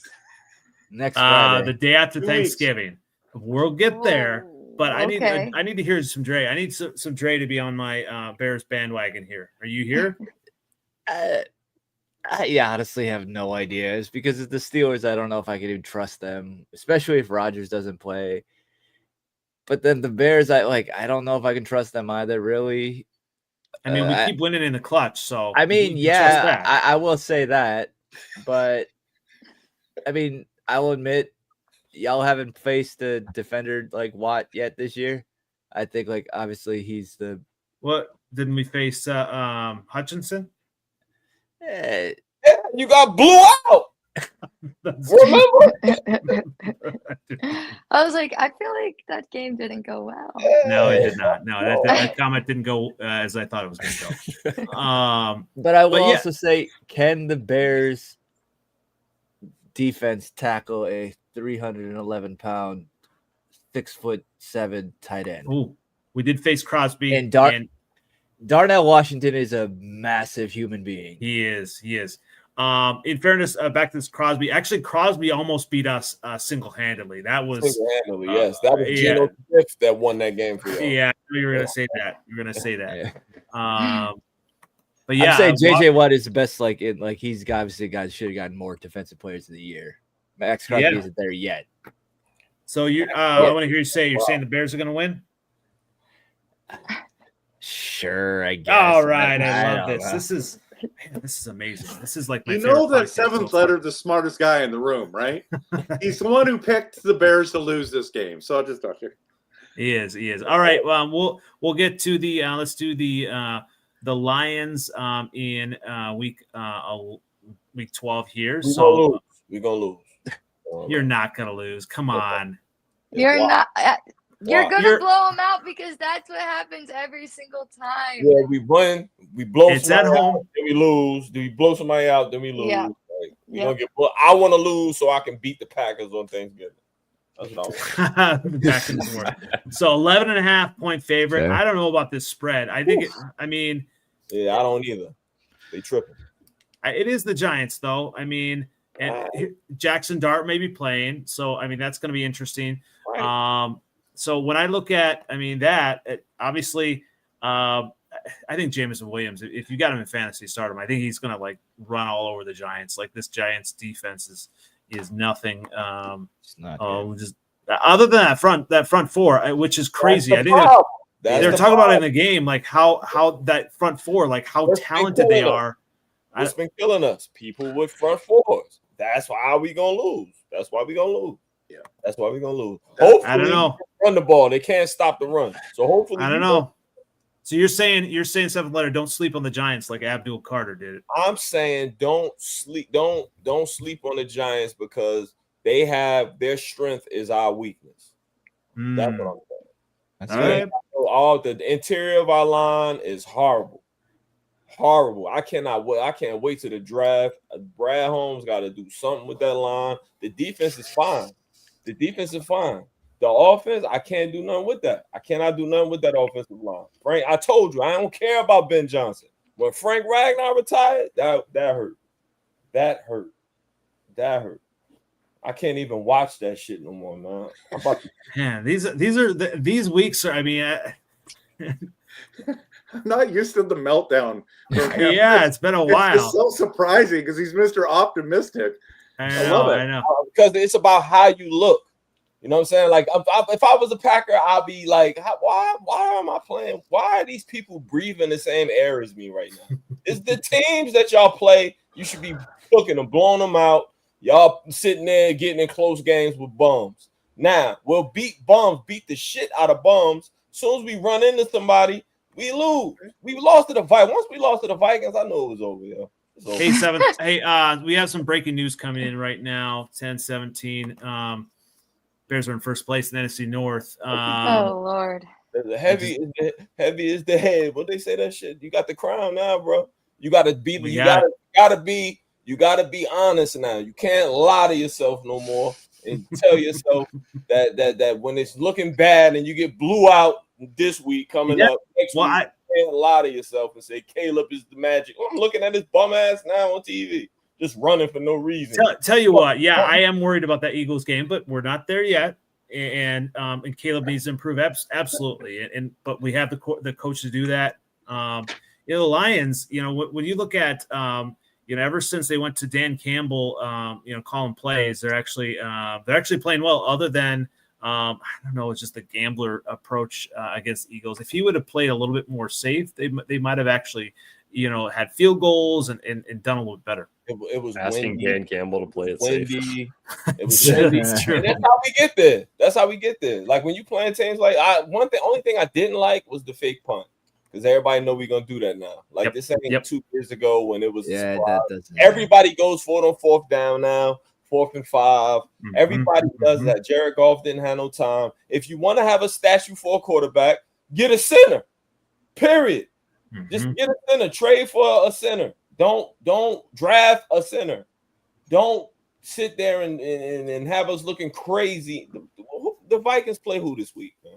Next Friday. The day after Thanksgiving. We'll get there, but I need to hear some Dre. I need some Dre to be on my Bears bandwagon here. Are you here? I honestly have no idea. It's because of the Steelers. I don't know if I can even trust them, especially if Rodgers doesn't play. But then the Bears, I don't know if I can trust them either, really. We keep winning in the clutch, so I will say that. But I will admit, y'all haven't faced a defender like Watt yet this year. I think, obviously he's the. What didn't we face? Hutchinson. Yeah, you got blew out. Remember? I was like, I feel like that game didn't go well. No, it did not. No, that comment didn't go as I thought it was going to go. But I will also say, can the Bears defense tackle a 311-pound, 6'7" tight end? Oh, we did face Crosby and Darnell Washington is a massive human being. He is. In fairness, back to this Crosby. Actually, Crosby almost beat us single-handedly. That was single-handedly, yes. That was Geno Smith that won that game for you. Yeah, you were going to say that. Yeah. But yeah, I'm saying JJ Watt is the best. He's obviously should have gotten more defensive players of the year. Max Crosby isn't there yet. So I want to hear you say you're saying the Bears are going to win. Sure, I guess. All right, I love this. This is amazing. This is like my favorite that seventh letter, the smartest guy in the room, right? He's the one who picked the Bears to lose this game. So I'll just talk here. He is. All right. Well, we'll get to the let's do the Lions in week 12 here. We're gonna lose. You're not gonna lose. Come on. You're not. You're gonna blow them out because that's what happens every single time. Yeah, we win, we blow. It's at home. Out, then we lose. Then we blow somebody out. Then we lose. Yeah. Gonna get. I want to lose so I can beat the Packers on Thanksgiving. That's what I want. Back and forth. So 11.5-point favorite. Okay. I don't know about this spread. I think. Yeah, I don't either. They tripping. It is the Giants, though. And Jackson Dart may be playing, so that's going to be interesting. Right. So when I look at, obviously, I think Jameson Williams, if you got him in fantasy, start him. I think he's going to run all over the Giants. This Giants defense is nothing. It's not just other than that front four, which is crazy. I think they're talking about it in the game, how that front four, how talented they are. It's been killing us. People with front fours. That's why we gonna lose. Yeah. That's why we're gonna lose. Hopefully, I don't know. run the ball. They can't stop the run. So hopefully, I don't know. So you're saying seventh letter, don't sleep on the Giants like Abdul Carter did. I'm saying don't sleep on the Giants because they have their strength is our weakness. That's what I'm saying. That's All good. right. All the interior of our line is horrible. I can't wait to the draft. Brad Holmes got to do something with that line. The defense is fine. The offense, I can't do nothing with that. I cannot do nothing with that offensive line. Frank, I told you, I don't care about Ben Johnson. When Frank Ragnar retired, that hurt. That hurt. I can't even watch that shit no more, man. I'm about to- Man, these weeks are. I mean, I'm not used to the meltdown. from him. yeah, it's been a while. It's so surprising because he's Mr. Optimistic. I love know. it. I know. because it's about how you look. You know what I'm saying? Like, if I was a Packer, I'd be like, why am I playing? Why are these people breathing the same air as me right now? It's the teams that y'all play. You should be cooking them, blowing them out. Y'all sitting there getting in close games with bums. Now, we'll beat the shit out of bums. As soon as we run into somebody, we lose. We lost to the Vikings. Once we lost to the Vikings, I know it was over, yo. Hey, seventh. Hey, we have some breaking news coming in right now. 10-17. Bears are in first place in the NFC North. Oh Lord. The heavy is the head. What they say that shit? You got the crown now, bro. You gotta be. You gotta be honest now. You can't lie to yourself no more and tell yourself that when it's looking bad and you get blew out this week coming up next week, you can't lie to yourself and say Caleb is the magic. I'm looking at this bum ass now on TV, just running for no reason. Tell you what, yeah, I am worried about that Eagles game, but we're not there yet. And Caleb needs to improve absolutely. But we have the coach to do that. The Lions, when you look at ever since they went to Dan Campbell, calling plays, they're actually playing well. Other than I don't know, it's just the gambler approach against the Eagles. If he would have played a little bit more safe, they might have actually had field goals and done a little bit better. It was asking windy. Dan Campbell to play it safe. It was windy. That's true. And that's how we get there. Like when you playing teams like only thing I didn't like was the fake punt. Because everybody know we're gonna do that now. Like this ain't 2 years ago when it was everybody goes for it on fourth down now, 4th and 5. Everybody does that. Jared Goff didn't have no time. If you want to have a statue for a quarterback, get a center. Period. Just get a center. Trade for a center. Don't draft a center. Don't sit there and have us looking crazy. The Vikings play who this week, man?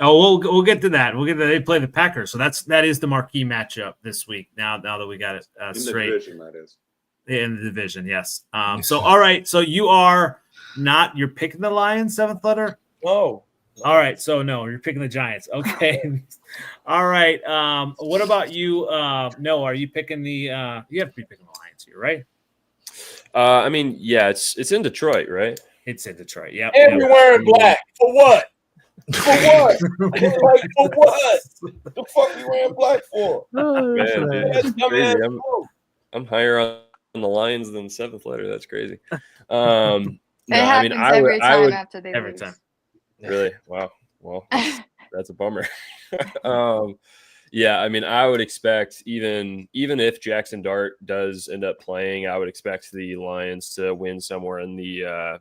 Oh, we'll get to that. They play the Packers, so that is the marquee matchup this week. Now that we got it straight in the division, that is in the division. Yes. So all right. So you're picking the Lions, 7th letter. No. All right. So no, you're picking the Giants. Okay. All right. What about you? No, are you picking the? You have to be picking the Lions here, right? I mean, yeah, it's in Detroit, right? It's in Detroit. Yeah. And you're wearing black for what? For what? Like, for what? The fuck you wearing black for? Man, dude, That's that's crazy. dumbass. I'm higher on the Lions than 7th letter. That's crazy. No, It happens every time after they every lose. time. Really? Wow. Well, that's a bummer. Yeah, I mean, I would expect even if Jackson Dart does end up playing, I would expect the Lions to win somewhere in the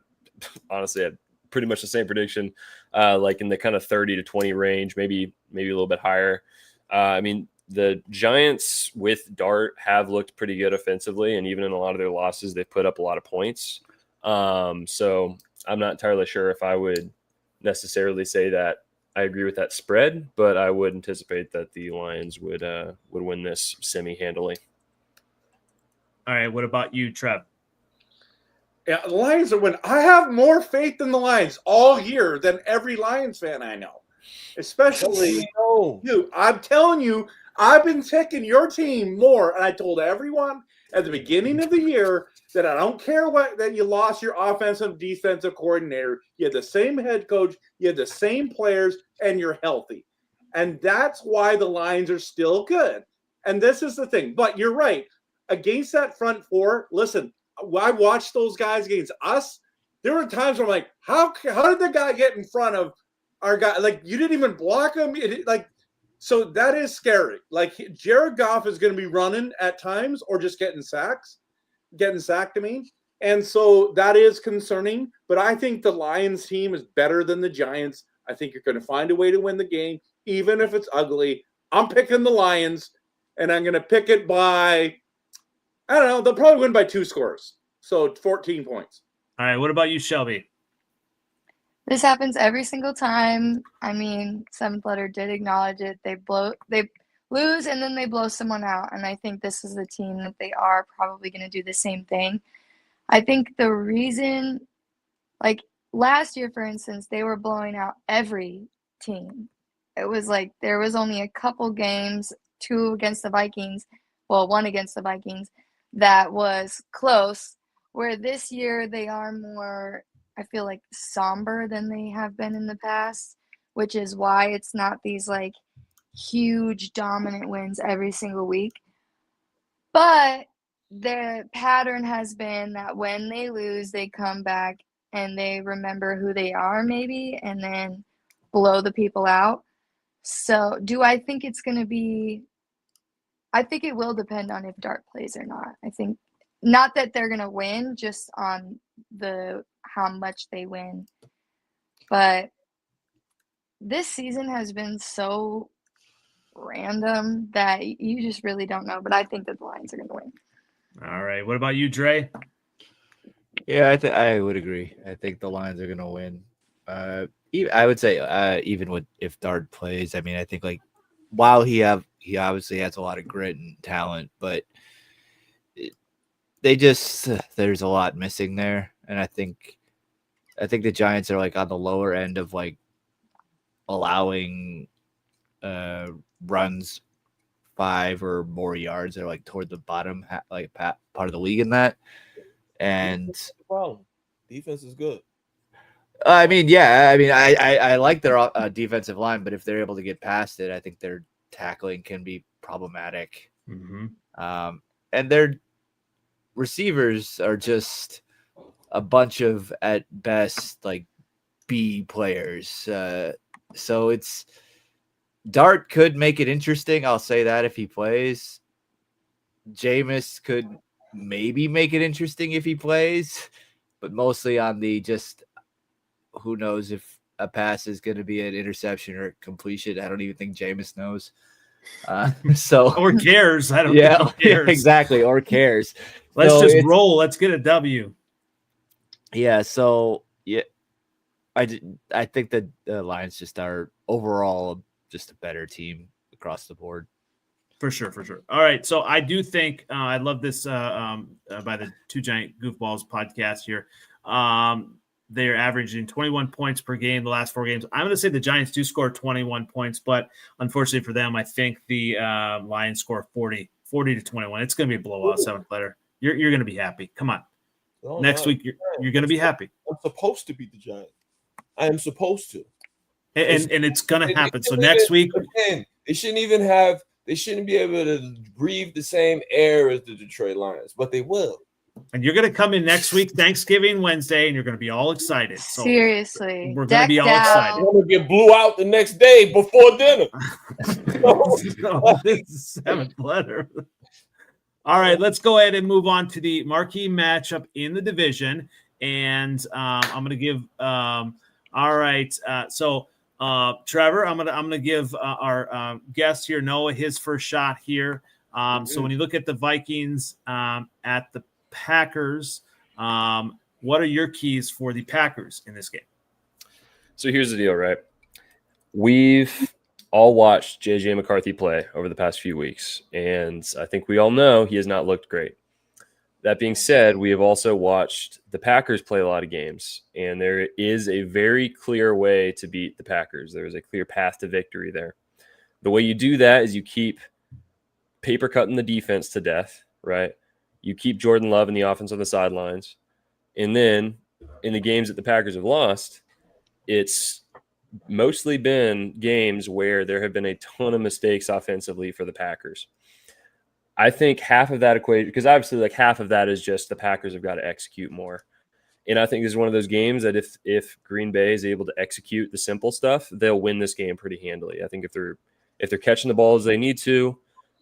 honestly, I had pretty much the same prediction, like in the kind of 30-20 range, maybe a little bit higher. I mean, the Giants with Dart have looked pretty good offensively, and even in a lot of their losses, they've put up a lot of points. So I'm not entirely sure if I would necessarily say that I agree with that spread, but I would anticipate that the Lions would win this semi-handily. All right. What about you, Trev? Yeah, the Lions are winning. I have more faith in the Lions all year than every Lions fan I know. Especially you. I'm telling you, I've been taking your team more, and I told everyone at the beginning of the year that I don't care that you lost your offensive defensive coordinator. You had the same head coach, you had the same players, and you're healthy. And that's why the Lions are still good. And this is the thing. But you're right. Against that front four, listen, I watched those guys against us. there were times where I'm like, how did the guy get in front of our guy? Like, you didn't even block him. So that is scary. Like, Jared Goff is going to be running at times or just getting sacked, I mean. And so that is concerning. But I think the Lions team is better than the Giants. I think you're going to find a way to win the game, even if it's ugly. I'm picking the Lions, and I'm going to pick it by, I don't know, they'll probably win by 2 scores. So 14 points. All right. What about you, Shelby? This happens every single time. I mean, Seventh Letter did acknowledge it. They lose and then they blow someone out. And I think this is the team that they are probably going to do the same thing. I think the reason, like last year, for instance, they were blowing out every team. It was like there was only a couple games, 2 against the Vikings, well, 1 against the Vikings, that was close, where this year they are more, I feel like, somber than they have been in the past, which is why it's not these like huge dominant wins every single week. But the pattern has been that when they lose, they come back and they remember who they are maybe and then blow the people out. So do I think it's going to be – I think it will depend on if Dart plays or not. I think not that they're going to win, just on how much they win. But this season has been so random that you just really don't know. But I think that the Lions are going to win. All right. What about you, Dre? Yeah, I would agree. I think the Lions are going to win. I would say even if Dart plays, I mean, I think like while he obviously has a lot of grit and talent, but there's a lot missing there, and I think the Giants are like on the lower end of like allowing runs 5 or more yards. They're like toward the bottom like part of the league in that, and problem. Defense is good. I mean, yeah. I mean, I like their defensive line, but if they're able to get past it, I think their tackling can be problematic. Mm-hmm. And their receivers are just a bunch of, at best, like B players. So it's Dart could make it interesting. I'll say that if he plays. Jameis could maybe make it interesting if he plays, but mostly on the just. Who knows if a pass is going to be an interception or completion? I don't even think Jameis knows. Or cares. I don't think he cares. Exactly. Or cares. Let's just roll. Let's get a W. Yeah. So yeah, I think that the Lions just are overall just a better team across the board. For sure. All right. So I do think I love this by the Two Giant Goofballs podcast here. They're averaging 21 points per game the last 4 games. I'm going to say the Giants do score 21 points, but unfortunately for them, I think the Lions score 40 to 21. It's going to be a blowout, 7th letter. You're going to be happy. Come on. Next week, you're going to be happy. I'm supposed to beat the Giants. I am supposed to. And it's going to happen. So next week. They shouldn't be able to breathe the same air as the Detroit Lions, but they will. And you're going to come in next week, Thanksgiving Wednesday, and you're going to be all excited. So seriously. We're going to be all excited. We're going to get blew out the next day before dinner. This is 7th letter. All right, let's go ahead and move on to the marquee matchup in the division. And I'm going to give all right. So Trevor, I'm going to give our guest here, Noah, his first shot here. So when you look at the Vikings at the Packers, what are your keys for the Packers in this game? So here's the deal, right? We've all watched JJ McCarthy play over the past few weeks, and I think we all know he has not looked great. That being said, we have also watched the Packers play a lot of games, and there is a very clear way to beat the Packers. There is a clear path to victory there. The way you do that is you keep paper cutting the defense to death, right? You keep Jordan Love in the offense on the sidelines. And then in the games that the Packers have lost, it's mostly been games where there have been a ton of mistakes offensively for the Packers. I think half of that equation, because obviously like half of that is just the Packers have got to execute more. And I think this is one of those games that if Green Bay is able to execute the simple stuff, they'll win this game pretty handily. I think if they're catching the ball as they need to,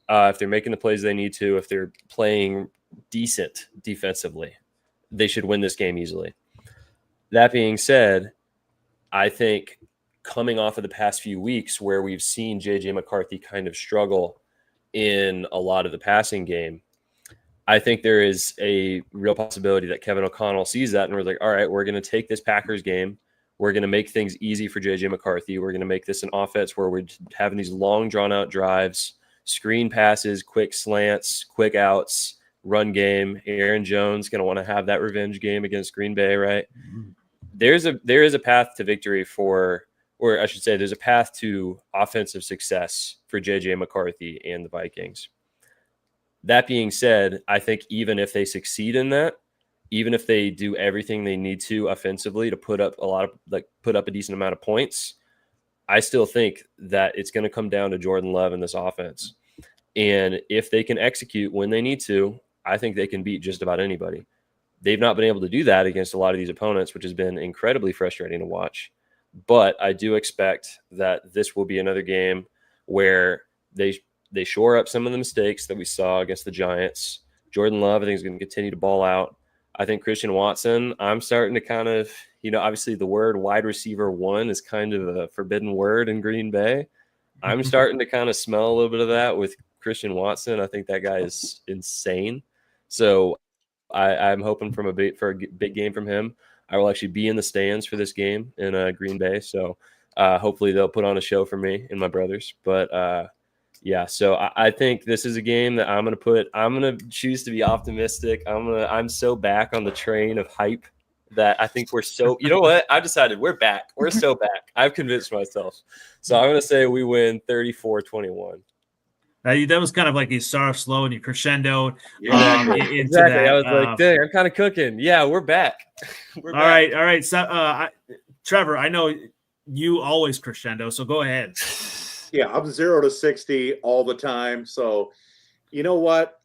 if they're making the plays they need to, if they're playing decent defensively, they should win this game easily. That being said, I think coming off of the past few weeks where we've seen J.J. McCarthy kind of struggle in a lot of the passing game, I think there is a real possibility that Kevin O'Connell sees that and we're like, all right, we're going to take this Packers game. We're going to make things easy for J.J. McCarthy. We're going to make this an offense where we're having these long, drawn-out drives, screen passes, quick slants, quick outs, run game. Aaron Jones going to want to have that revenge game against Green Bay, right? Mm-hmm. There is a path to victory or I should say there's a path to offensive success for J.J. McCarthy and the Vikings. That being said, I think even if they succeed in that, even if they do everything they need to offensively to put up a decent amount of points, I still think that it's going to come down to Jordan Love in this offense. And if they can execute when they need to, I think they can beat just about anybody. They've not been able to do that against a lot of these opponents, which has been incredibly frustrating to watch. But I do expect that this will be another game where they shore up some of the mistakes that we saw against the Giants. Jordan Love, I think, is going to continue to ball out. I think Christian Watson, I'm starting to kind of, obviously the word wide receiver one is kind of a forbidden word in Green Bay. I'm starting to kind of smell a little bit of that with Christian Watson. I think that guy is insane. So I'm hoping for a big game from him. I will actually be in the stands for this game in Green Bay. So hopefully they'll put on a show for me and my brothers. But yeah, so I think this is a game that I'm going to choose to be optimistic. I'm so back on the train of hype that I think we're so, you know what? I've decided we're back. We're so back. I've convinced myself. So I'm going to say we win 34-21. That was kind of like you start off slow and you crescendo. Exactly. That. I was like, dang, I'm kind of cooking. Yeah, we're back. All right. So, Trevor, I know you always crescendo, so go ahead. Yeah, I'm 0 to 60 all the time. So, you know what?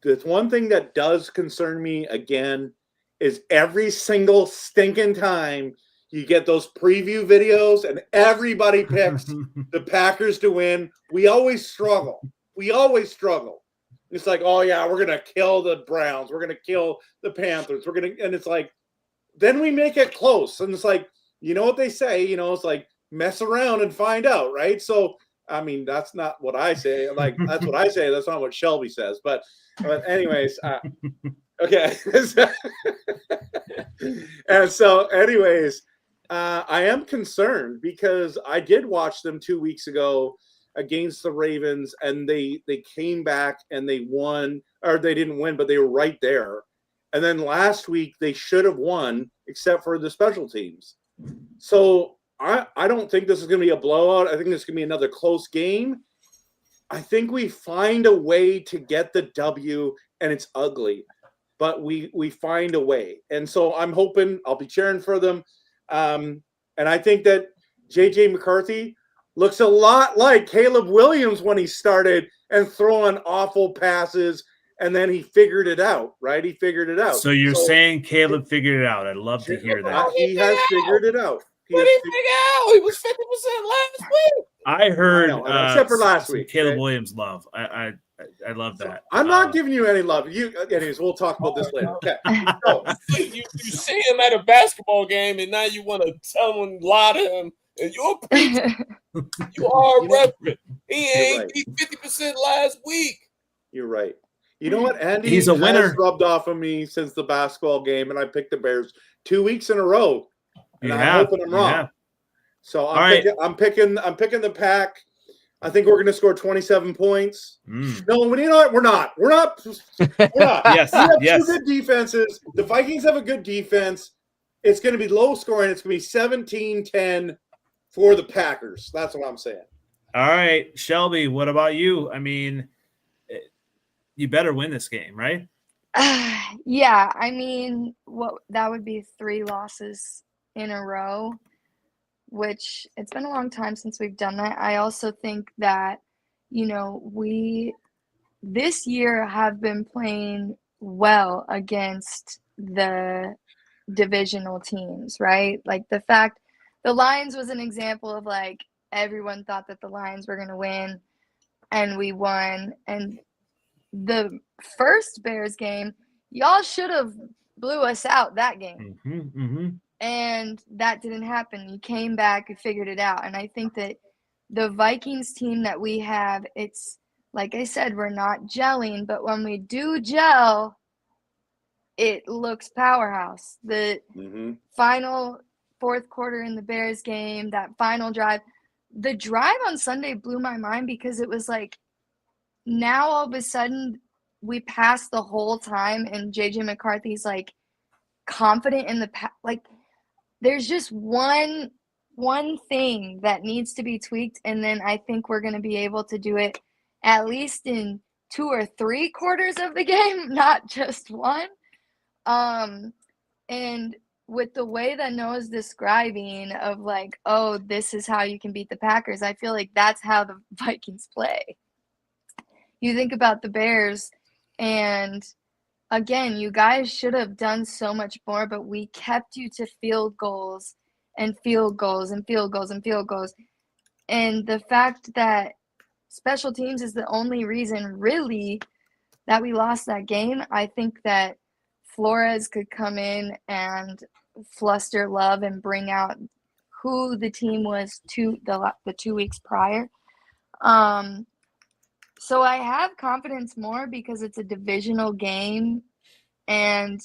There's one thing that does concern me again is every single stinking time you get those preview videos and everybody picks the Packers to win. We always struggle. It's like, oh yeah, we're gonna kill the Browns. We're gonna kill the Panthers. And it's like, then we make it close. And it's like, you know what they say? It's like mess around and find out, right? So, I mean, that's not what I say. Like, that's what I say. That's not what Shelby says. But anyways, okay. And so, anyways. I am concerned because I did watch them 2 weeks ago against the Ravens, and they came back and they won, or they didn't win, but they were right there. And then last week they should have won, except for the special teams. So I don't think this is going to be a blowout. I think this is going to be another close game. I think we find a way to get the W, and it's ugly, but we find a way. And so I'm hoping I'll be cheering for them. And I think that J.J. McCarthy looks a lot like Caleb Williams when he started and throwing awful passes, and then he figured it out, right? He figured it out. So you're saying Caleb figured it out. I'd love to hear that. He has figured it out. What did he figure out? He was 50% last week. I heard, except for last week. Caleb Williams love. I love that. So I'm not giving you any love. Anyways, we'll talk about this later. Okay. So, you see him at a basketball game, and now you want to tell him, lie to him, and you're preaching. You are a reverend. He ain't 50% last week. You're right. You know what? Andy, he's a winner. Rubbed off on me since the basketball game, and I picked the Bears 2 weeks in a row. And I'm hoping I'm wrong. Yeah. So I'm picking the Pack. I think we're going to score 27 points. No, you know what? We're not. We're not. Yes. We have two good defenses. The Vikings have a good defense. It's going to be low scoring. It's going to be 17-10 for the Packers. That's what I'm saying. All right, Shelby, what about you? I mean, you better win this game, right? Yeah, I mean, that would be 3 losses in a row, which it's been a long time since we've done that. I also think that, we this year have been playing well against the divisional teams, right? Like the fact the Lions was an example of like everyone thought that the Lions were going to win and we won. And the first Bears game, y'all should have blew us out that game. And that didn't happen. You came back and figured it out. And I think that the Vikings team that we have, it's like I said, we're not gelling, but when we do gel, it looks powerhouse. The final fourth quarter in the Bears game, that final drive, the drive on Sunday blew my mind because it was like now all of a sudden we passed the whole time and JJ McCarthy's like confident in the like there's just one thing that needs to be tweaked, and then I think we're going to be able to do it at least in 2 or 3 quarters of the game, not just one. And with the way that Noah's describing of like, oh, this is how you can beat the Packers, I feel like that's how the Vikings play. You think about the Bears, and again, you guys should have done so much more, but we kept you to field goals and field goals and field goals and field goals. And the fact that special teams is the only reason really that we lost that game, I think that Flores could come in and fluster love and bring out who the team was the 2 weeks prior. So I have confidence more because it's a divisional game, and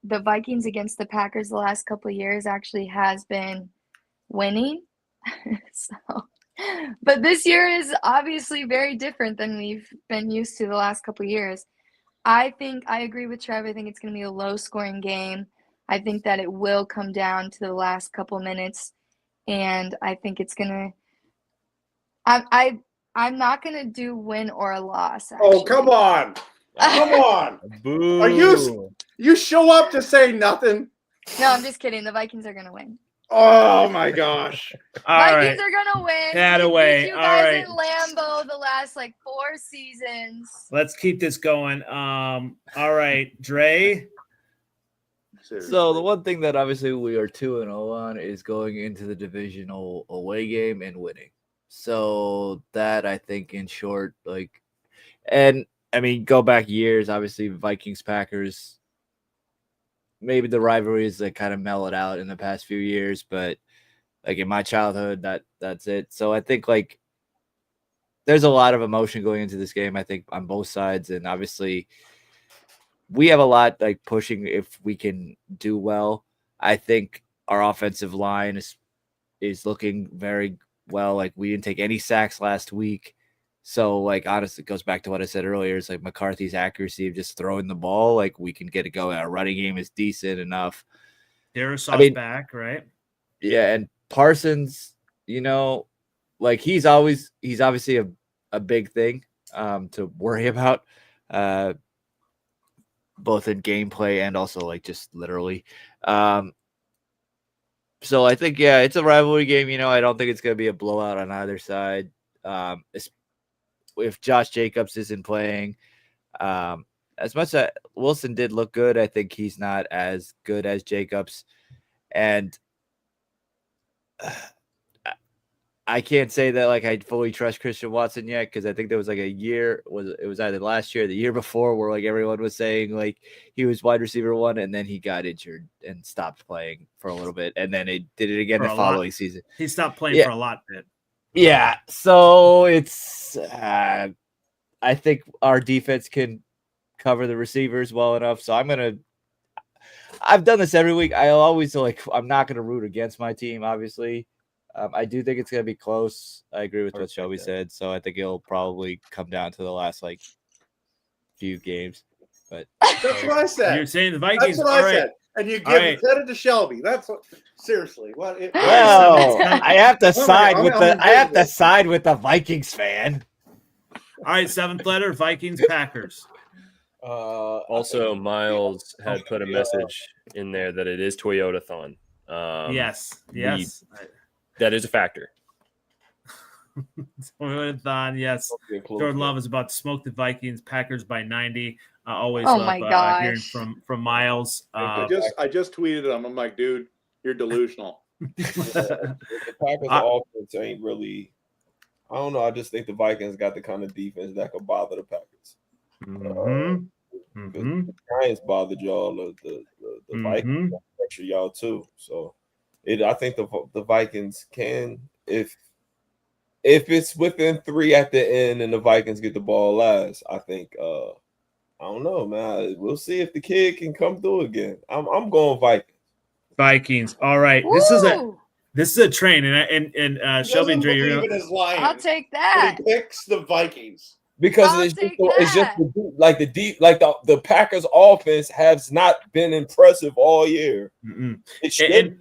the Vikings against the Packers the last couple of years actually has been winning. But this year is obviously very different than we've been used to the last couple of years. I think I agree with Trev. I think it's going to be a low-scoring game. I think that it will come down to the last couple minutes, and I think it's going to I'm not going to do win or a loss, actually. Oh, come on. Come on. Boo. Are you show up to say nothing? No, I'm just kidding. The Vikings are going to win. Oh, my gosh. Vikings are going to win. That We away. beat you All guys right. in Lambeau the last, 4 seasons. Let's keep this going. All right, Dre. So the one thing that obviously we are 2-0 on is going into the divisional away game and winning. So that I think in short, and I mean, go back years, obviously Vikings, Packers, maybe the rivalries that kind of mellowed out in the past few years, but in my childhood, that's it. So I think there's a lot of emotion going into this game, I think, on both sides. And obviously we have a lot pushing if we can do well. I think our offensive line is looking very well. We didn't take any sacks last week. So, honestly, it goes back to what I said earlier. It's McCarthy's accuracy of just throwing the ball. We can get it going. Our running game is decent enough. Darrisaw's back, right? Yeah, and Parsons, he's obviously a big thing to worry about, both in gameplay and also, just literally. So I think, yeah, it's a rivalry game. I don't think it's going to be a blowout on either side. If Josh Jacobs isn't playing, as much as Wilson did look good, I think he's not as good as Jacobs. And I can't say that I fully trust Christian Watson yet, because I think there was a year, it was either last year or the year before, where everyone was saying he was wide receiver 1, and then he got injured and stopped playing for a little bit, and then he did it again the following season. He stopped playing for a lot bit. Yeah, so it's I think our defense can cover the receivers well enough. So I've done this every week. I'll always I'm not gonna root against my team, obviously. I do think it's gonna be close. I agree with what Shelby said. So I think it'll probably come down to the last few games. But that's what I said. You're saying the Vikings. That's what I said. And you give the credit to Shelby. That's what. Seriously, what? I have to side with the Vikings fan. All right, 7th letter, Vikings, Packers. Also, Miles had put a message in there that it is Toyota-thon. Yes. That is a factor. Yes. Be a close Jordan game. Love is about to smoke the Vikings. Packers by 90. I always Oh love my hearing gosh. from Miles. I just tweeted him. I'm like, dude, you're delusional. The Packers' offense ain't really. I don't know. I just think the Vikings got the kind of defense that could bother the Packers. The Giants bothered y'all. The Vikings pressure y'all too. So I think the Vikings can, if it's within 3 at the end and the Vikings get the ball last, I think I don't know, man. We'll see if the kid can come through again. I'm going Vikings. All right. This is a train, and Shelby and Dre, you're believe in his Lions, I'll take that. but he picks the Vikings. because I'll it's take just that. the Packers offense has not been impressive all year. It should.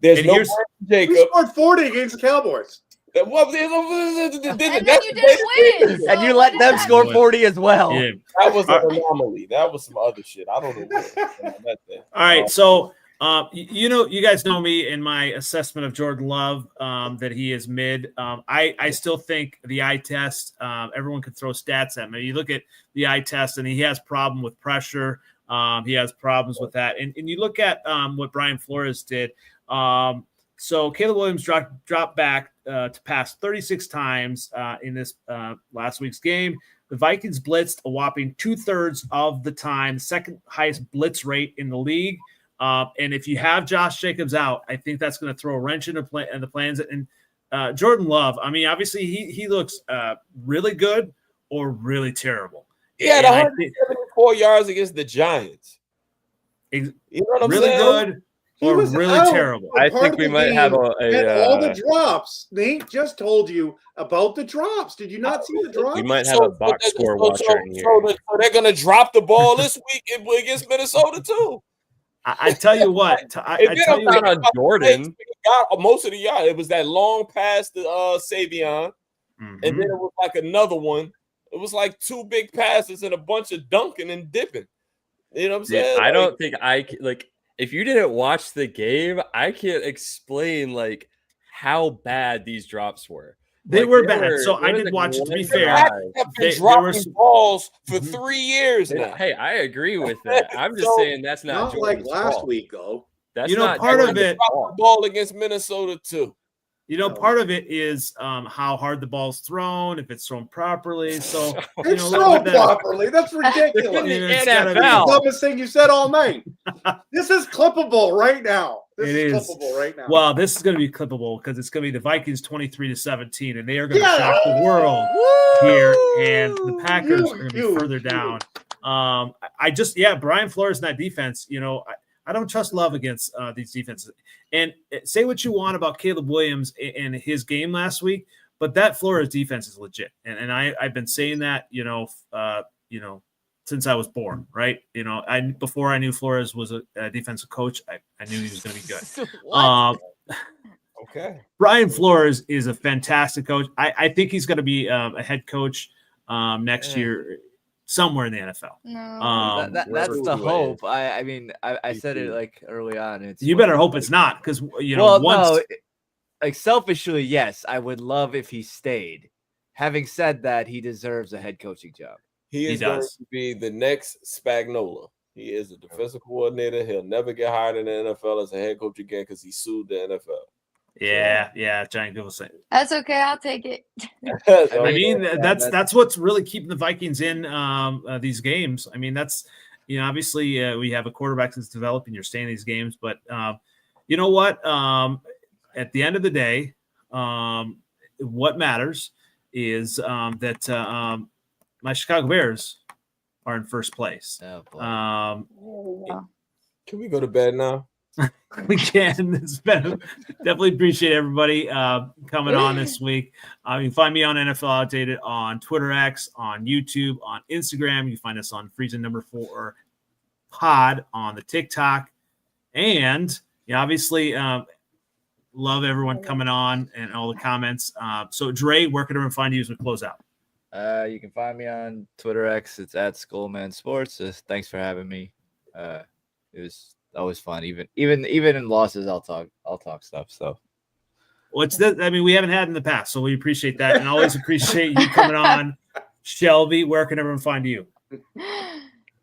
There's no Brandon We Jacob. scored 40 against the Cowboys. And then you didn't win. And you so let what them does that score mean? 40 as well. yeah. That was an anomaly. That was some other shit. I don't know what. All right, so you guys know me in my assessment of Jordan Love, that he is mid. I still think the eye test. Everyone can throw stats at me. You look at the eye test, and he has problem with pressure. He has problems with that, and you look at what Brian Flores did. So Caleb Williams dropped back to pass 36 times in this last week's game. The Vikings blitzed a whopping 2/3 of the time, second highest blitz rate in the league. And if you have Josh Jacobs out, I think that's going to throw a wrench in the plans. And Jordan Love, I mean, obviously he looks really good or really terrible. He had 174 yards against the Giants. You know what I'm really saying? good or really terrible. I think we might have all the drops. Nate just told you about the drops. Did you not see the drops? We might have a box score watcher in here. So they're going to drop the ball this week against Minnesota too. I tell you what. I tell you what. On Jordan. Got most of the yard. It was that long pass to Savion, and then it was like another one. It was like 2 big passes and a bunch of dunking and dipping. You know what I'm saying? I don't think if you didn't watch the game, I can't explain how bad these drops were. They were bad. So I did watch it, to be fair. Have been dropping balls for 3 years now. Hey, I agree with that. I'm just saying that's not like last week, though. That's not part of it. Ball against Minnesota too. Part of it is how hard the ball's thrown, if it's thrown properly. So it's thrown properly. That's ridiculous. NFL. The dumbest thing you said all night. This is clippable right now. This is clippable right now. Well, this is going to be clippable because it's going to be the Vikings 23-17, and they are going to shock the world here, and the Packers are going to be further down. Brian Flores in that defense, I don't trust Love against these defenses. And say what you want about Caleb Williams in his game last week, but that Flores defense is legit. And I've been saying that, since I was born, right? Before I knew Flores was a defensive coach, I knew he was going to be good. Okay. Brian Flores is a fantastic coach. I think he's going to be a head coach next year somewhere in the NFL. No. That's the hope. I mean, I said it early on. You better hope it's not, because selfishly, yes, I would love if he stayed. Having said that, he deserves a head coaching job. He is going to be the next Spagnuolo. He is a defensive coordinator. He'll never get hired in the NFL as a head coach again because he sued the NFL. Yeah, giant people say that's okay. I'll take it. I mean, that's what's really keeping the Vikings in these games. I mean, that's obviously we have a quarterback that's developing. You're staying in these games, but you know what? At the end of the day, what matters is that my Chicago Bears are in first place. Can we go to bed now? We can. It's been definitely appreciate everybody coming on this week. You can find me on NFL Outdated on Twitter X, on YouTube, on Instagram. You can find us on Freezin #4 pod on the TikTok. And obviously love everyone coming on and all the comments. So Dre, where can everyone find you as we close out? You can find me on Twitter X. It's at Skullman Sports. Thanks for having me. It was always fun. Even in losses, I'll talk stuff. So What's that? I mean, we haven't had in the past, so we appreciate that, and always appreciate you coming on. Shelby, where can everyone find you?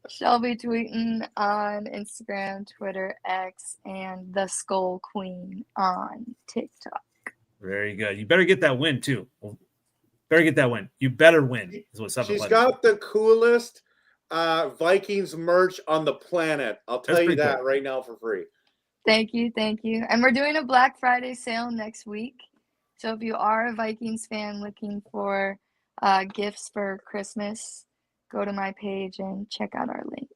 Shelby Tweten on Instagram, Twitter, X, and the Skull Queen on TikTok. Very good. You better get that win too. Better get that win. You better win. Is what She's got the coolest Vikings merch on the planet. I'll tell you that right now for free. Thank you. And we're doing a Black Friday sale next week. So if you are a Vikings fan looking for gifts for Christmas, go to my page and check out our link.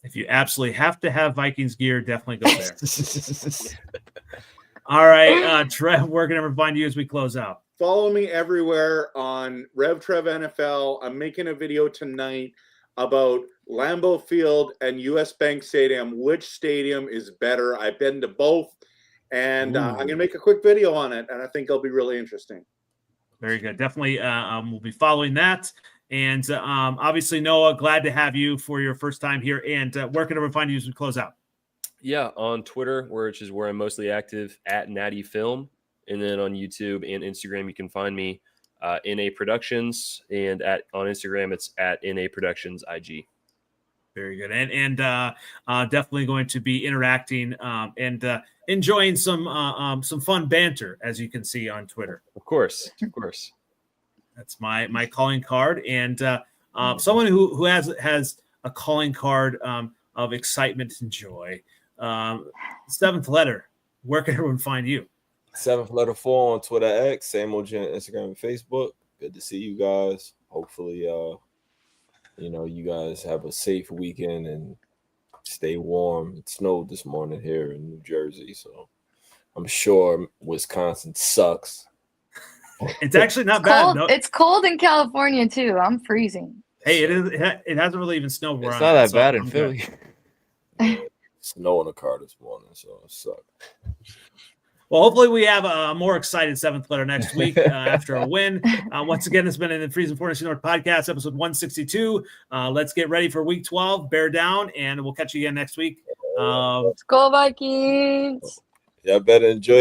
If you absolutely have to have Vikings gear, definitely go there. All right, Trev, where can everyone find you as we close out? Follow me everywhere on RevTrevNFL. I'm making a video tonight about Lambeau Field and US Bank Stadium. Which stadium is better? I've been to both, and I'm going to make a quick video on it, and I think it'll be really interesting. Very good. Definitely we'll be following that. And obviously, Noah, glad to have you for your first time here. And where can everyone find you as we close out? Yeah, on Twitter, which is where I'm mostly active, at Natty Film. And then on YouTube and Instagram, you can find me NA Productions. And on Instagram, it's at NA Productions IG. Very good. And definitely going to be interacting and enjoying some fun banter, as you can see on Twitter. Of course. That's my calling card. And someone who has a calling card of excitement and joy. Seventh letter, where can everyone find you? 7th letter 4 on Twitter X, same OG on Instagram and Facebook. Good to see you guys. Hopefully, you guys have a safe weekend and stay warm. It snowed this morning here in New Jersey, so I'm sure Wisconsin sucks. It's actually not bad. Cold. No. It's cold in California too. I'm freezing. Hey, it hasn't really even snowed where It's I'm not at, that so bad in I'm Philly. Snow in the car this morning, so it sucked. Well, hopefully we have a more excited 7th letter next week after a win. Once again, it's been in the Freezin NFC North Podcast, episode 162. Let's get ready for week 12. Bear down, and we'll catch you again next week. Let's go Vikings. Y'all better enjoy